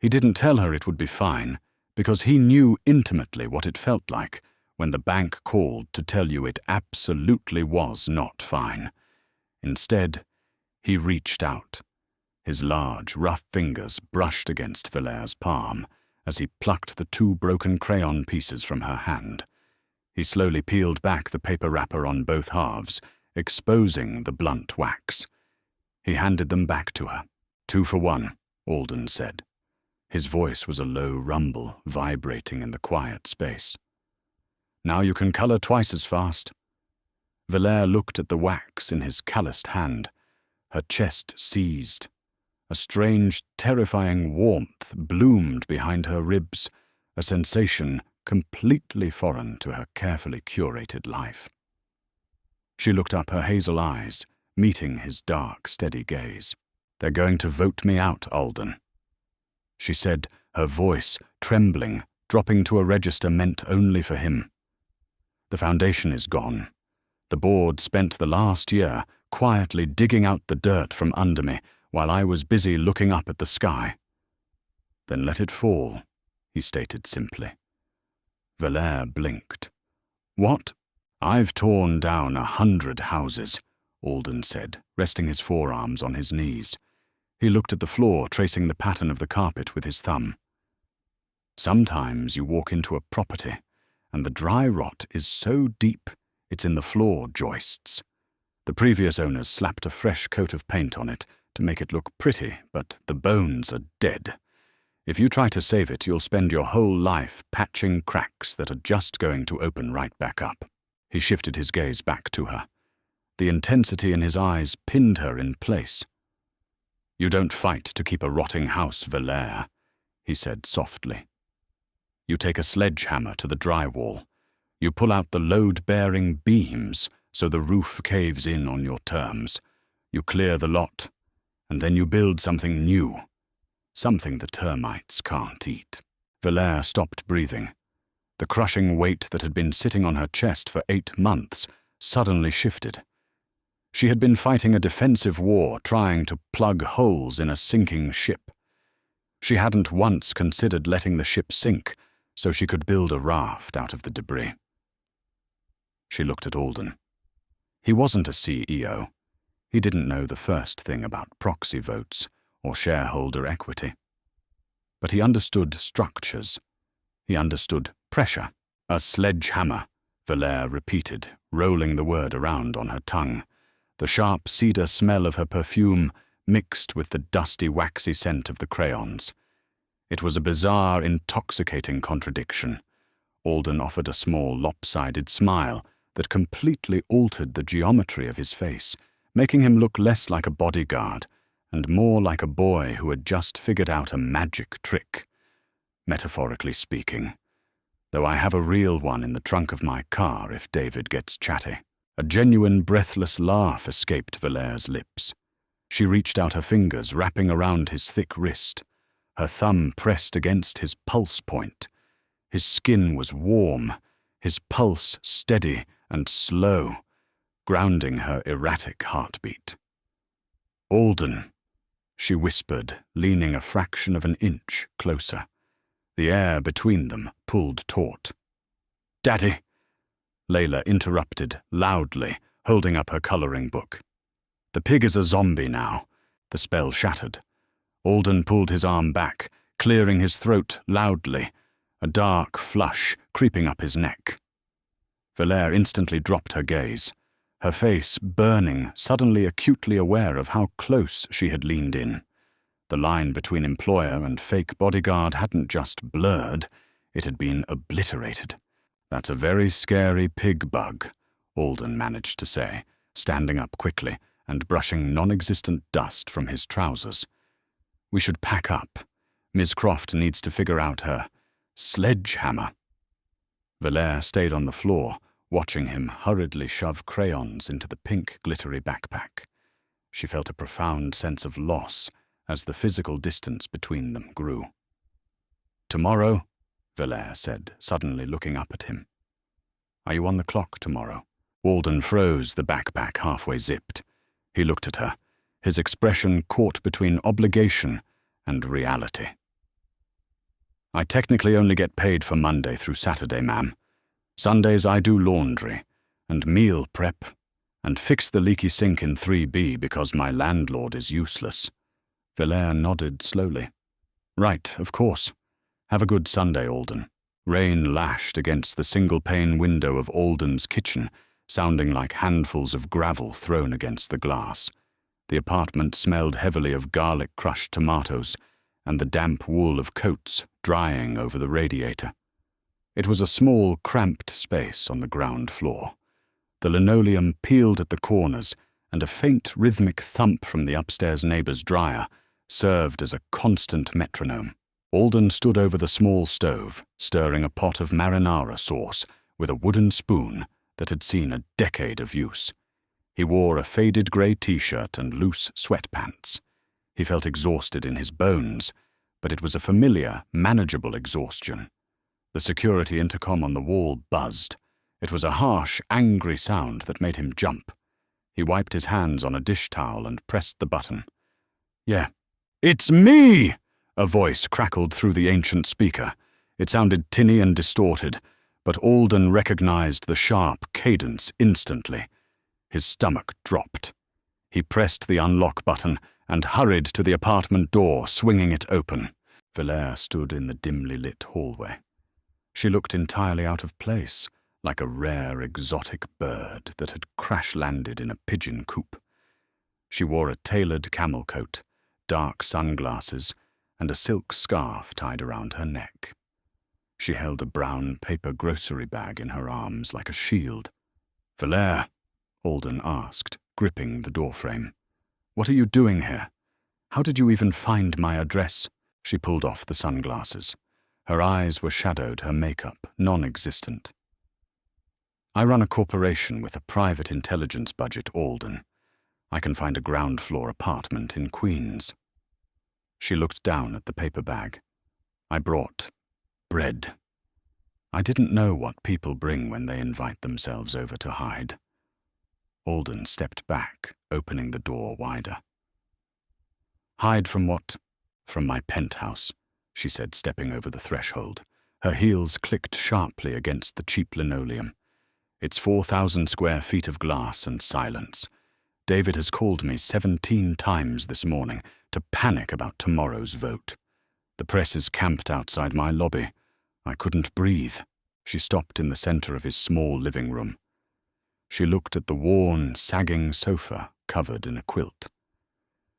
He didn't tell her it would be fine, because he knew intimately what it felt like when the bank called to tell you it absolutely was not fine. Instead, he reached out. His large, rough fingers brushed against Valère's palm as he plucked the 2 broken crayon pieces from her hand. He slowly peeled back the paper wrapper on both halves, exposing the blunt wax. He handed them back to her. 2 for 1, Alden said. His voice was a low rumble vibrating in the quiet space. "Now you can color twice as fast." Valère looked at the wax in his calloused hand. Her chest seized. A strange, terrifying warmth bloomed behind her ribs, a sensation completely foreign to her carefully curated life. She looked up, her hazel eyes meeting his dark, steady gaze. "They're going to vote me out, Alden," she said, her voice trembling, dropping to a register meant only for him. "The foundation is gone. The board spent the last year quietly digging out the dirt from under me while I was busy looking up at the sky." "Then let it fall," he stated simply. Valère blinked. "What?" "I've torn down 100 houses," Alden said, resting his forearms on his knees. He looked at the floor, tracing the pattern of the carpet with his thumb. "Sometimes you walk into a property, and the dry rot is so deep it's in the floor joists. The previous owners slapped a fresh coat of paint on it to make it look pretty, but the bones are dead. If you try to save it, you'll spend your whole life patching cracks that are just going to open right back up." He shifted his gaze back to her. The intensity in his eyes pinned her in place. "You don't fight to keep a rotting house, Valère," he said softly. "You take a sledgehammer to the drywall. You pull out the load-bearing beams so the roof caves in on your terms. You clear the lot, and then you build something new, something the termites can't eat." Valère stopped breathing. The crushing weight that had been sitting on her chest for 8 months suddenly shifted. She had been fighting a defensive war, trying to plug holes in a sinking ship. She hadn't once considered letting the ship sink so she could build a raft out of the debris. She looked at Alden. He wasn't a CEO. He didn't know the first thing about proxy votes or shareholder equity. But he understood structures. He understood pressure. A sledgehammer, Valère repeated, rolling the word around on her tongue. The sharp cedar smell of her perfume mixed with the dusty, waxy scent of the crayons. It was a bizarre, intoxicating contradiction. Alden offered a small, lopsided smile that completely altered the geometry of his face, making him look less like a bodyguard and more like a boy who had just figured out a magic trick. Metaphorically speaking, though I have a real one in the trunk of my car if David gets chatty. A genuine, breathless laugh escaped Valère's lips. She reached out her fingers, wrapping around his thick wrist. Her thumb pressed against his pulse point. His skin was warm, his pulse steady and slow, grounding her erratic heartbeat. "Alden," she whispered, leaning a fraction of an inch closer. The air between them pulled taut. "Daddy," Layla interrupted loudly, holding up her coloring book. "The pig is a zombie now." The spell shattered. Alden pulled his arm back, clearing his throat loudly, a dark flush creeping up his neck. Valère instantly dropped her gaze, her face burning, suddenly acutely aware of how close she had leaned in. The line between employer and fake bodyguard hadn't just blurred, it had been obliterated. "That's a very scary pig bug," Alden managed to say, standing up quickly and brushing non-existent dust from his trousers. "We should pack up. Ms. Croft needs to figure out her sledgehammer." Valère stayed on the floor, watching him hurriedly shove crayons into the pink, glittery backpack. She felt a profound sense of loss as the physical distance between them grew. "Tomorrow," Valère said, suddenly looking up at him. "Are you on the clock tomorrow?" Alden froze, the backpack halfway zipped. He looked at her, his expression caught between obligation and reality. "I technically only get paid for Monday through Saturday, ma'am. Sundays I do laundry and meal prep and fix the leaky sink in 3B because my landlord is useless." Valère nodded slowly. "Right, of course. Have a good Sunday, Alden." Rain lashed against the single-pane window of Alden's kitchen, sounding like handfuls of gravel thrown against the glass. The apartment smelled heavily of garlic-crushed tomatoes and the damp wool of coats drying over the radiator. It was a small, cramped space on the ground floor. The linoleum peeled at the corners, and a faint rhythmic thump from the upstairs neighbor's dryer served as a constant metronome. Alden stood over the small stove, stirring a pot of marinara sauce with a wooden spoon that had seen a decade of use. He wore a faded grey t-shirt and loose sweatpants. He felt exhausted in his bones, but it was a familiar, manageable exhaustion. The security intercom on the wall buzzed. It was a harsh, angry sound that made him jump. He wiped his hands on a dish towel and pressed the button. "Yeah." "It's me!" a voice crackled through the ancient speaker. It sounded tinny and distorted, but Alden recognized the sharp cadence instantly. His stomach dropped. He pressed the unlock button and hurried to the apartment door, swinging it open. Valère stood in the dimly lit hallway. She looked entirely out of place, like a rare exotic bird that had crash-landed in a pigeon coop. She wore a tailored camel coat, dark sunglasses, and a silk scarf tied around her neck. She held a brown paper grocery bag in her arms like a shield. "Valère," Alden asked, gripping the doorframe. "What are you doing here? How did you even find my address?" She pulled off the sunglasses. Her eyes were shadowed, her makeup non-existent. "I run a corporation with a private intelligence budget, Alden. I can find a ground-floor apartment in Queens." She looked down at the paper bag. "I brought bread. I didn't know what people bring when they invite themselves over to hide." Alden stepped back, opening the door wider. "Hide from what?" "From my penthouse," she said, stepping over the threshold. Her heels clicked sharply against the cheap linoleum. "It's 4,000 square feet of glass and silence. David has called me 17 times this morning to panic about tomorrow's vote. The press is camped outside my lobby. I couldn't breathe. She stopped in the center of his small living room. She looked at the worn, sagging sofa covered in a quilt.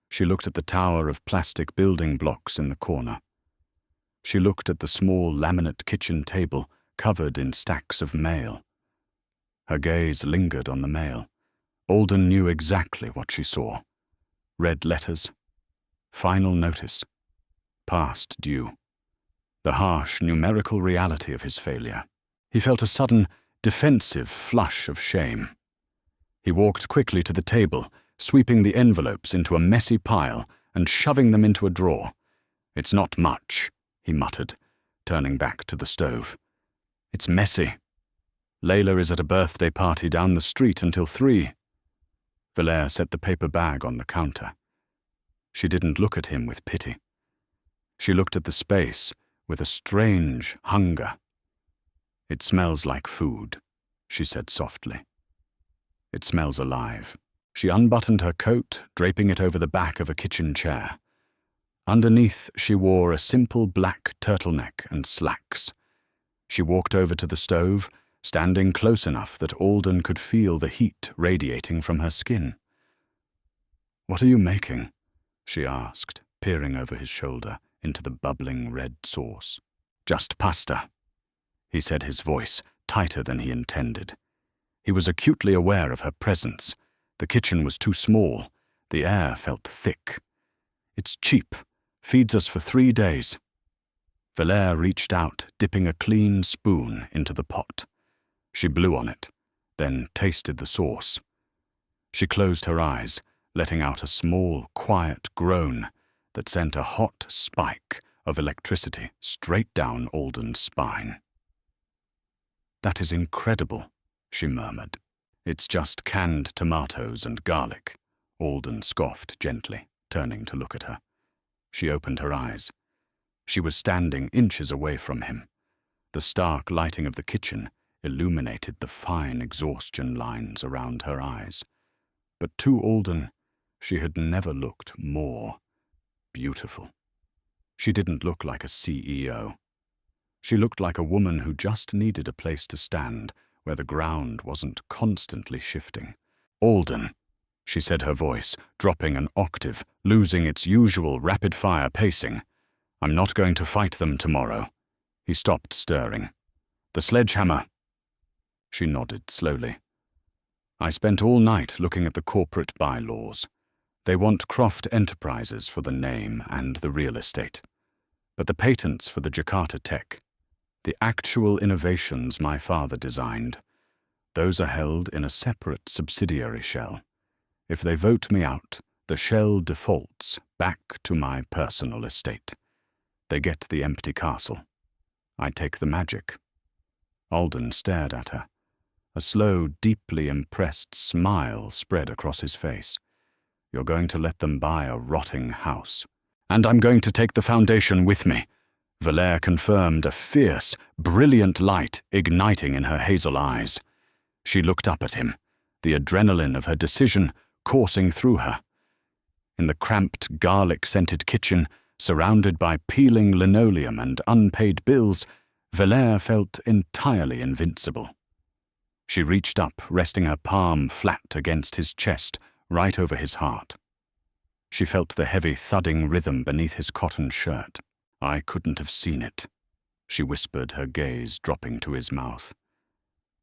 She looked at the tower of plastic building blocks in the corner. She looked at the small laminate kitchen table covered in stacks of mail. Her gaze lingered on the mail. Alden knew exactly what she saw. Red letters. Final notice. Past due. The harsh, numerical reality of his failure. He felt a sudden, defensive flush of shame. He walked quickly to the table, sweeping the envelopes into a messy pile and shoving them into a drawer. "It's not much," he muttered, turning back to the stove. "It's messy. Layla is at a birthday party down the street until 3. Valère set the paper bag on the counter. She didn't look at him with pity. She looked at the space with a strange hunger. "It smells like food," she said softly. "It smells alive." She unbuttoned her coat, draping it over the back of a kitchen chair. Underneath, she wore a simple black turtleneck and slacks. She walked over to the stove, standing close enough that Alden could feel the heat radiating from her skin. "What are you making?" she asked, peering over his shoulder into the bubbling red sauce. "Just pasta," he said, his voice tighter than he intended. He was acutely aware of her presence. The kitchen was too small. The air felt thick. "It's cheap. Feeds us for 3 days. Valère reached out, dipping a clean spoon into the pot. She blew on it, then tasted the sauce. She closed her eyes, letting out a small, quiet groan that sent a hot spike of electricity straight down Alden's spine. "That is incredible," she murmured. "It's just canned tomatoes and garlic," Alden scoffed gently, turning to look at her. She opened her eyes. She was standing inches away from him. The stark lighting of the kitchen illuminated the fine exhaustion lines around her eyes. But to Alden, she had never looked more beautiful. She didn't look like a CEO. She looked like a woman who just needed a place to stand where the ground wasn't constantly shifting. "Alden," she said, her voice dropping an octave, losing its usual rapid-fire pacing. "I'm not going to fight them tomorrow." He stopped stirring. "The sledgehammer." She nodded slowly. "I spent all night looking at the corporate bylaws. They want Croft Enterprises for the name and the real estate. But the patents for the Jakarta tech, the actual innovations my father designed, those are held in a separate subsidiary shell. If they vote me out, the shell defaults back to my personal estate. They get the empty castle. I take the magic." Alden stared at her. A slow, deeply impressed smile spread across his face. "You're going to let them buy a rotting house. And I'm going to take the foundation with me," Valère confirmed, a fierce, brilliant light igniting in her hazel eyes. She looked up at him, the adrenaline of her decision coursing through her. In the cramped, garlic-scented kitchen, surrounded by peeling linoleum and unpaid bills, Valère felt entirely invincible. She reached up, resting her palm flat against his chest, right over his heart. She felt the heavy thudding rhythm beneath his cotton shirt. "I couldn't have seen it," she whispered, her gaze dropping to his mouth,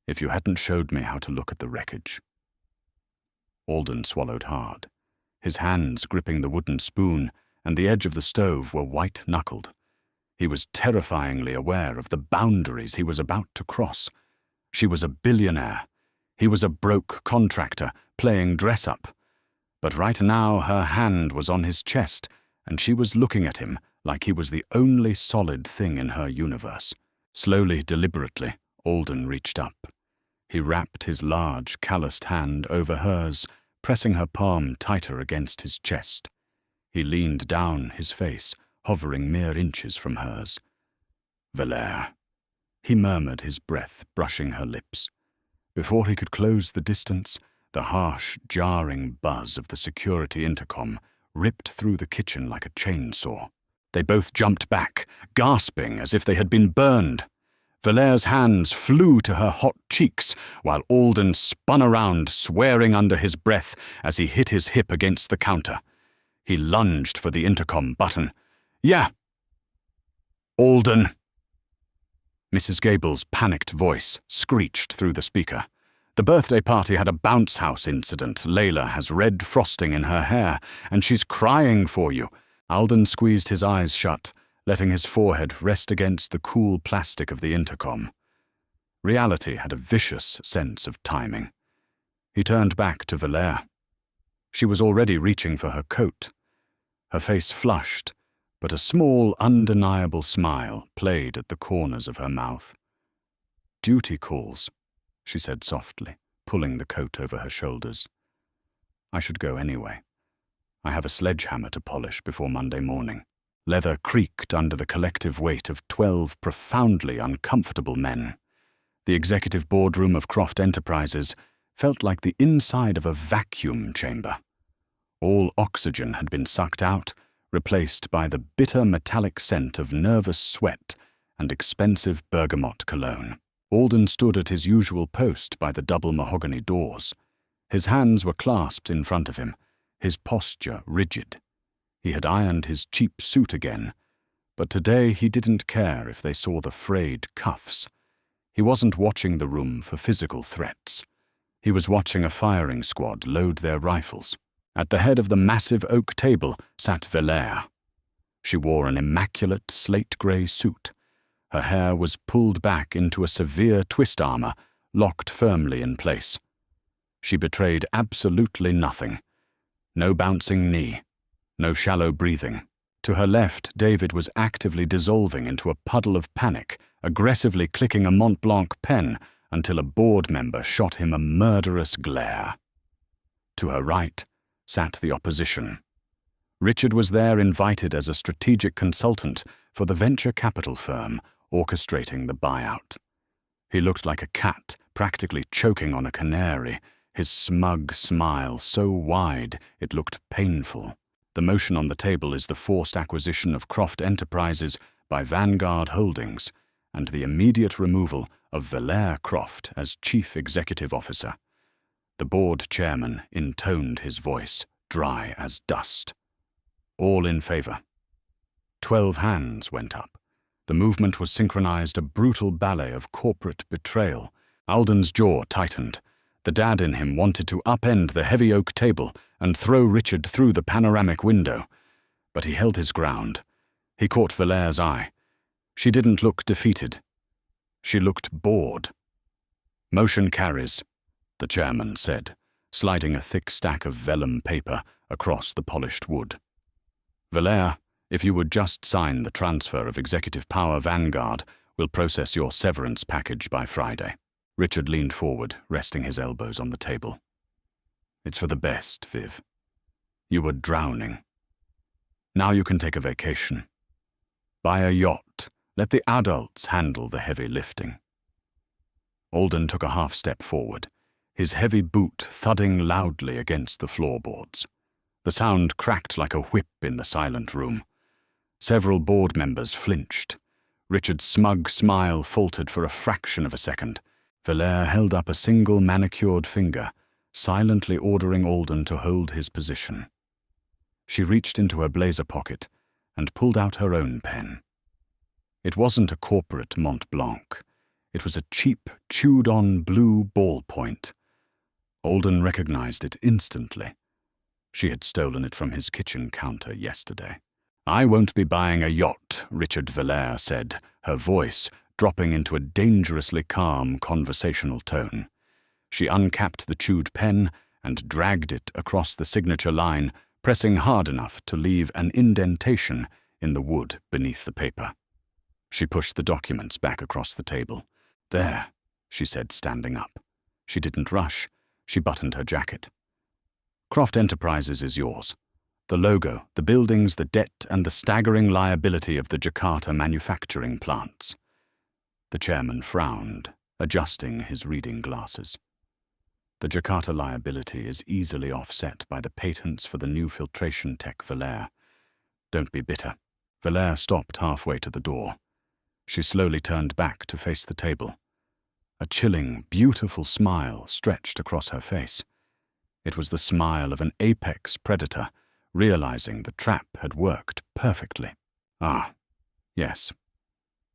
"if you hadn't showed me how to look at the wreckage." Alden swallowed hard. His hands gripping the wooden spoon and the edge of the stove were white-knuckled. He was terrifyingly aware of the boundaries he was about to cross. She was a billionaire. He was a broke contractor playing dress-up. But right now her hand was on his chest, and she was looking at him like he was the only solid thing in her universe. Slowly, deliberately, Alden reached up. He wrapped his large, calloused hand over hers, pressing her palm tighter against his chest. He leaned down, his face hovering mere inches from hers. "Valère," he murmured, his breath brushing her lips. Before he could close the distance, The harsh, jarring buzz of the security intercom ripped through the kitchen like a chainsaw. They both jumped back, gasping as if they had been burned. Valère's hands flew to her hot cheeks, while Alden spun around, swearing under his breath as he hit his hip against the counter. He lunged for the intercom button. "Yeah." "Alden!" Mrs. Gable's panicked voice screeched through the speaker. "The birthday party had a bounce house incident. Layla has red frosting in her hair, and she's crying for you." Alden squeezed his eyes shut, letting his forehead rest against the cool plastic of the intercom. Reality had a vicious sense of timing. He turned back to Valère. She was already reaching for her coat. Her face flushed, but a small, undeniable smile played at the corners of her mouth. "Duty calls," she said softly, pulling the coat over her shoulders. "I should go anyway. I have a sledgehammer to polish before Monday morning." Leather creaked under the collective weight of 12 profoundly uncomfortable men. The executive boardroom of Croft Enterprises felt like the inside of a vacuum chamber. All oxygen had been sucked out, replaced by the bitter metallic scent of nervous sweat and expensive bergamot cologne. Alden stood at his usual post by the double mahogany doors. His hands were clasped in front of him, his posture rigid. He had ironed his cheap suit again, but today he didn't care if they saw the frayed cuffs. He wasn't watching the room for physical threats. He was watching a firing squad load their rifles. At the head of the massive oak table sat Valère. She wore an immaculate slate-grey suit. Her hair was pulled back into a severe twist armor, locked firmly in place. She betrayed absolutely nothing. No bouncing knee. No shallow breathing. To her left, David was actively dissolving into a puddle of panic, aggressively clicking a Mont Blanc pen until a board member shot him a murderous glare. To her right sat the opposition. Richard was there invited as a strategic consultant for the venture capital firm orchestrating the buyout. He looked like a cat practically choking on a canary, his smug smile so wide it looked painful. The motion on the table is the forced acquisition of Croft Enterprises by Vanguard Holdings and the immediate removal of Valère Croft as Chief Executive Officer. The board chairman intoned his voice, dry as dust. All in favor. 12 hands went up. The movement was synchronized, a brutal ballet of corporate betrayal. Alden's jaw tightened. The dad in him wanted to upend the heavy oak table and throw Richard through the panoramic window. But he held his ground. He caught Valère's eye. She didn't look defeated. She looked bored. "Motion carries," the chairman said, sliding a thick stack of vellum paper across the polished wood. "Valère, if you would just sign the transfer of executive power Vanguard, we'll process your severance package by Friday." Richard leaned forward, resting his elbows on the table. "It's for the best, Viv. You were drowning. Now you can take a vacation. Buy a yacht. Let the adults handle the heavy lifting." Alden took a half step forward, his heavy boot thudding loudly against the floorboards. The sound cracked like a whip in the silent room. Several board members flinched. Richard's smug smile faltered for a fraction of a second. Valère held up a single manicured finger, silently ordering Alden to hold his position. She reached into her blazer pocket and pulled out her own pen. It wasn't a corporate Mont Blanc. It was a cheap, chewed-on blue ballpoint. Alden recognized it instantly. She had stolen it from his kitchen counter yesterday. "I won't be buying a yacht," Richard Valère said, her voice dropping into a dangerously calm conversational tone. She uncapped the chewed pen and dragged it across the signature line, pressing hard enough to leave an indentation in the wood beneath the paper. She pushed the documents back across the table. "There," she said, standing up. She didn't rush. She buttoned her jacket. "Croft Enterprises is yours. The logo, the buildings, the debt, and the staggering liability of the Jakarta manufacturing plants." The chairman frowned, adjusting his reading glasses. The Jakarta liability is easily offset by the patents for the new filtration tech Valère. Don't be bitter. Valère stopped halfway to the door. She slowly turned back to face the table. A chilling, beautiful smile stretched across her face. It was the smile of an apex predator, realizing the trap had worked perfectly. Ah, yes.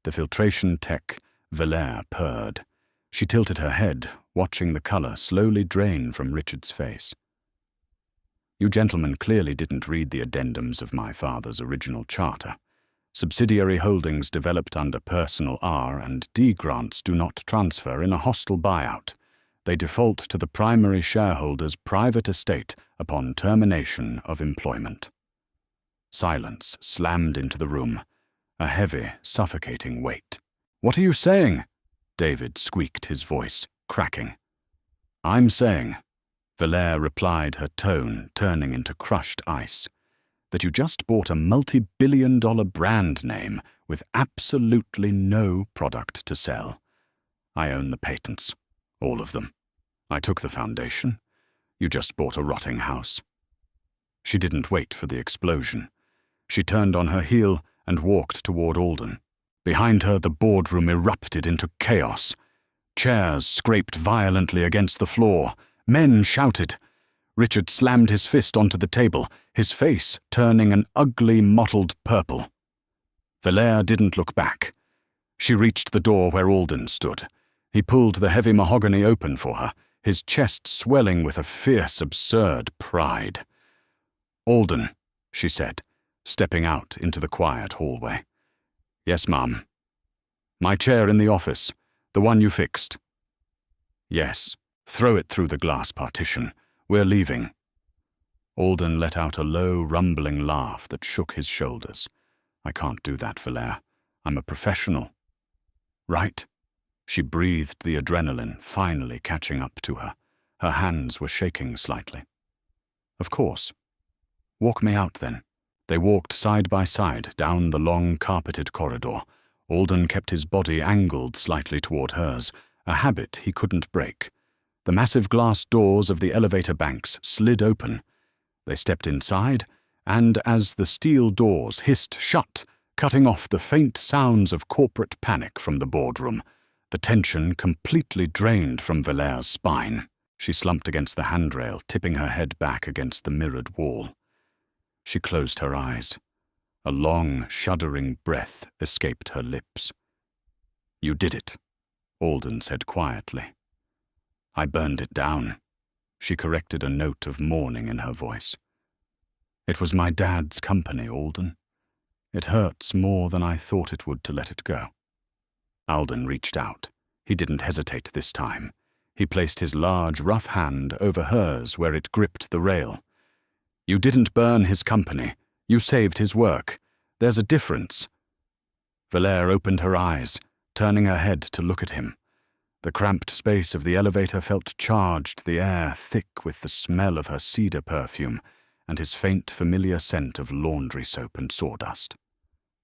The filtration tech Valère purred. She tilted her head, watching the color slowly drain from Richard's face. You gentlemen clearly didn't read the addendums of my father's original charter. Subsidiary holdings developed under personal R&D grants do not transfer in a hostile buyout. They default to the primary shareholder's private estate upon termination of employment. Silence slammed into the room, a heavy, suffocating weight. "What are you saying?" David squeaked, his voice cracking. "I'm saying," Valère replied, her tone turning into crushed ice, "that you just bought a multi-billion-dollar brand name with absolutely no product to sell. I own the patents, all of them. I took the foundation. You just bought a rotting house." She didn't wait for the explosion. She turned on her heel and walked toward Alden. Behind her, the boardroom erupted into chaos. Chairs scraped violently against the floor. Men shouted. Richard slammed his fist onto the table, his face turning an ugly, mottled purple. Valère didn't look back. She reached the door where Alden stood. He pulled the heavy mahogany open for her, his chest swelling with a fierce, absurd pride. "Alden," she said, stepping out into the quiet hallway. "Yes, ma'am." "My chair in the office, the one you fixed." "Yes. Throw it through the glass partition. We're leaving." Alden let out a low, rumbling laugh that shook his shoulders. "I can't do that, Valère. I'm a professional." "Right?" She breathed, the adrenaline finally catching up to her. Her hands were shaking slightly. "Of course. Walk me out, then." They walked side by side down the long, carpeted corridor. Alden kept his body angled slightly toward hers, a habit he couldn't break. The massive glass doors of the elevator banks slid open. They stepped inside, and as the steel doors hissed shut, cutting off the faint sounds of corporate panic from the boardroom, the tension completely drained from Valère's spine. She slumped against the handrail, tipping her head back against the mirrored wall. She closed her eyes. A long, shuddering breath escaped her lips. "You did it," Alden said quietly. "I burned it down." She corrected a note of mourning in her voice. "It was my dad's company, Alden. It hurts more than I thought it would to let it go." Alden reached out. He didn't hesitate this time. He placed his large, rough hand over hers where it gripped the rail. "You didn't burn his company. You saved his work. There's a difference." Valère opened her eyes, turning her head to look at him. The cramped space of the elevator felt charged, the air thick with the smell of her cedar perfume and his faint, familiar scent of laundry soap and sawdust.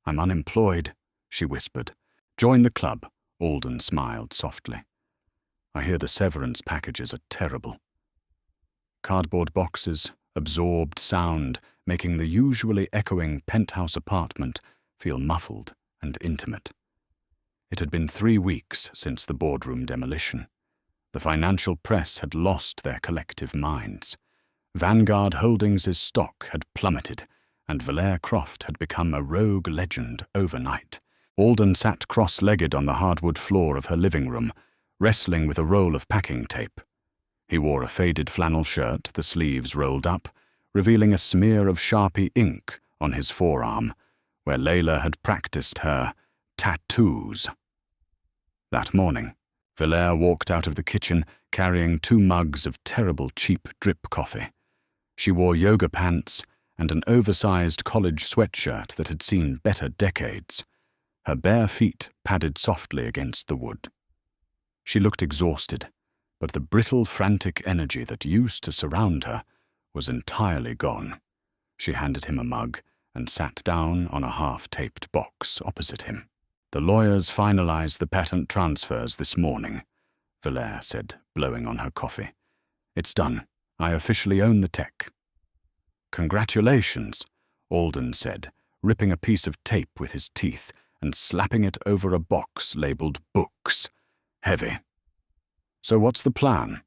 "I'm unemployed," she whispered. "Join the club," Alden smiled softly. "I hear the severance packages are terrible." Cardboard boxes, absorbed sound, making the usually echoing penthouse apartment feel muffled and intimate. It had been 3 weeks since the boardroom demolition. The financial press had lost their collective minds. Vanguard Holdings' stock had plummeted, and Valère Croft had become a rogue legend overnight. Alden sat cross-legged on the hardwood floor of her living room, wrestling with a roll of packing tape. He wore a faded flannel shirt, the sleeves rolled up, revealing a smear of Sharpie ink on his forearm, where Layla had practiced her tattoos. That morning, Valère walked out of the kitchen carrying 2 mugs of terrible cheap drip coffee. She wore yoga pants and an oversized college sweatshirt that had seen better decades. Her bare feet padded softly against the wood. She looked exhausted, but the brittle, frantic energy that used to surround her was entirely gone. She handed him a mug and sat down on a half-taped box opposite him. "The lawyers finalized the patent transfers this morning," Valère said, blowing on her coffee. It's done. I officially own the tech." "Congratulations," Alden said, ripping a piece of tape with his teeth and slapping it over a box labeled Books. Heavy. "So what's the plan?"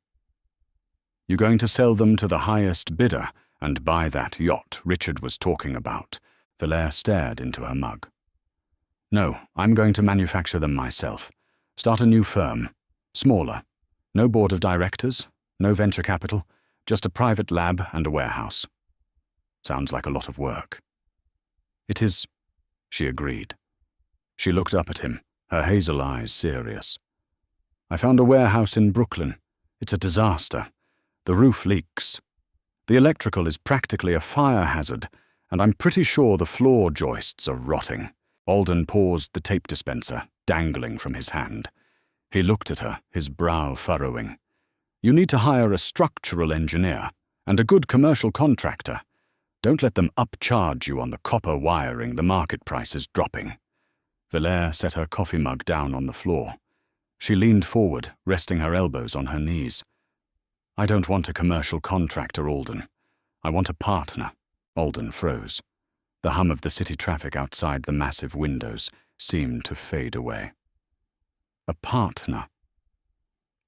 "You going to sell them to the highest bidder and buy that yacht Richard was talking about?" Valère stared into her mug. "No, I'm going to manufacture them myself. Start a new firm. Smaller. No board of directors, no venture capital, just a private lab and a warehouse." "Sounds like a lot of work." "It is," she agreed. She looked up at him, her hazel eyes serious. "I found a warehouse in Brooklyn. It's a disaster. The roof leaks. The electrical is practically a fire hazard, and I'm pretty sure the floor joists are rotting." Alden paused the tape dispenser, dangling from his hand. He looked at her, his brow furrowing. "You need to hire a structural engineer and a good commercial contractor. Don't let them upcharge you on the copper wiring the market price is dropping." Valère set her coffee mug down on the floor. She leaned forward, resting her elbows on her knees. "I don't want a commercial contractor, Alden. I want a partner." Alden froze. The hum of the city traffic outside the massive windows seemed to fade away. "A partner."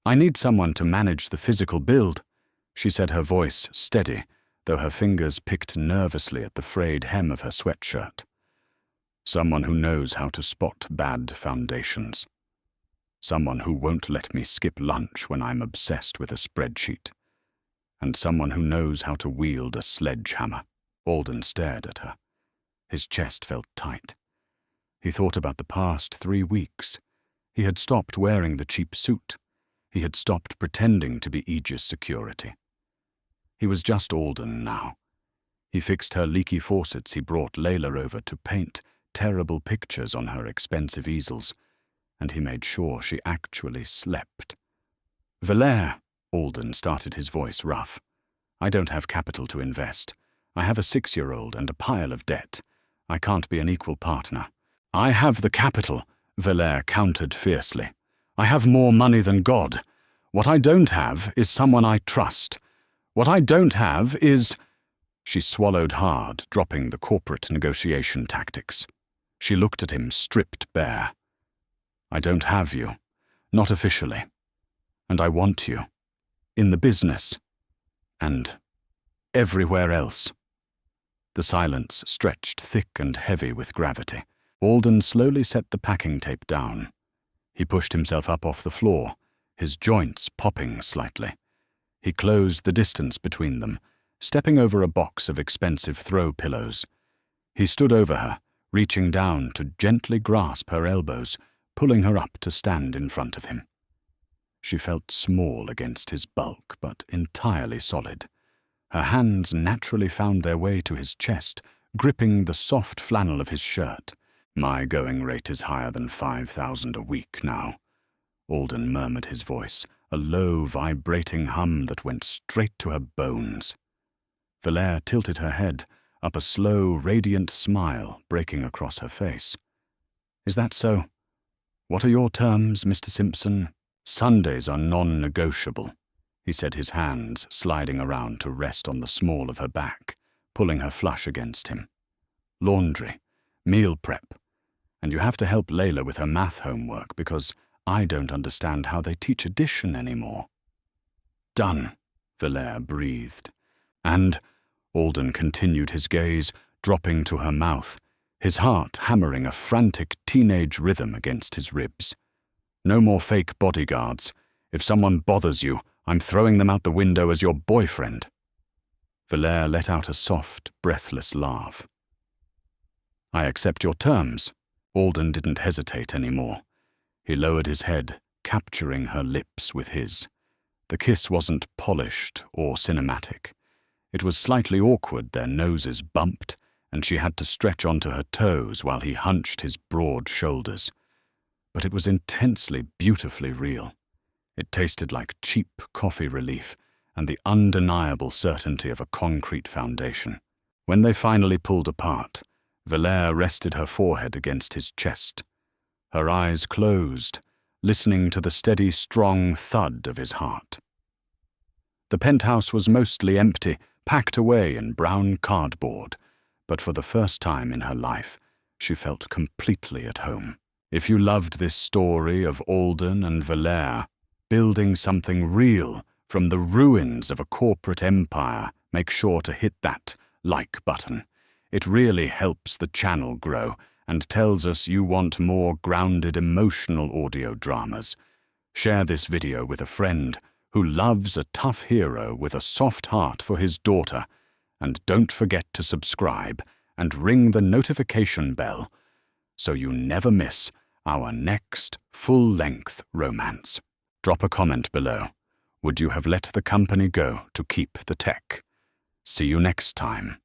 "I need someone to manage the physical build," she said, her voice steady, though her fingers picked nervously at the frayed hem of her sweatshirt. "Someone who knows how to spot bad foundations. Someone who won't let me skip lunch when I'm obsessed with a spreadsheet. And someone who knows how to wield a sledgehammer." Alden stared at her. His chest felt tight. He thought about the past 3 weeks. He had stopped wearing the cheap suit. He had stopped pretending to be Aegis security. He was just Alden now. He fixed her leaky faucets he brought Layla over to paint terrible pictures on her expensive easels, and he made sure she actually slept. "Valère," Alden started, his voice rough. "I don't have capital to invest. I have a 6-year-old and a pile of debt. I can't be an equal partner." "I have the capital," Valère countered fiercely. "I have more money than God. What I don't have is someone I trust. What I don't have is—" She swallowed hard, dropping the corporate negotiation tactics. She looked at him stripped bare. "I don't have you. Not officially. And I want you. In the business. And everywhere else." The silence stretched thick and heavy with gravity. Alden slowly set the packing tape down. He pushed himself up off the floor, his joints popping slightly. He closed the distance between them, stepping over a box of expensive throw pillows. He stood over her, reaching down to gently grasp her elbows, pulling her up to stand in front of him. She felt small against his bulk, but entirely solid. Her hands naturally found their way to his chest, gripping the soft flannel of his shirt. "My going rate is higher than 5,000 a week now," Alden murmured, his voice, a low, vibrating hum that went straight to her bones. Valère tilted her head, up a slow, radiant smile breaking across her face. "Is that so? What are your terms, Mr. Simpson?" "Sundays are non-negotiable," he said, his hands sliding around to rest on the small of her back, pulling her flush against him. "Laundry, meal prep, and you have to help Layla with her math homework because I don't understand how they teach addition anymore." "Done," Valère breathed. "And," Alden continued, his gaze dropping to her mouth, his heart hammering a frantic teenage rhythm against his ribs. "No more fake bodyguards. If someone bothers you, I'm throwing them out the window as your boyfriend." Valère let out a soft, breathless laugh. "I accept your terms." Alden didn't hesitate anymore. He lowered his head, capturing her lips with his. The kiss wasn't polished or cinematic. It was slightly awkward, their noses bumped, and she had to stretch onto her toes while he hunched his broad shoulders. But it was intensely, beautifully real. It tasted like cheap coffee relief and the undeniable certainty of a concrete foundation. When they finally pulled apart, Valère rested her forehead against his chest. Her eyes closed, listening to the steady, strong thud of his heart. The penthouse was mostly empty, packed away in brown cardboard, but for the first time in her life, she felt completely at home. If you loved this story of Alden and Valere, building something real from the ruins of a corporate empire, make sure to hit that like button. It really helps the channel grow and tells us you want more grounded emotional audio dramas. Share this video with a friend who loves a tough hero with a soft heart for his daughter, and don't forget to subscribe and ring the notification bell so you never miss our next full-length romance. Drop a comment below. Would you have let the company go to keep the tech? See you next time.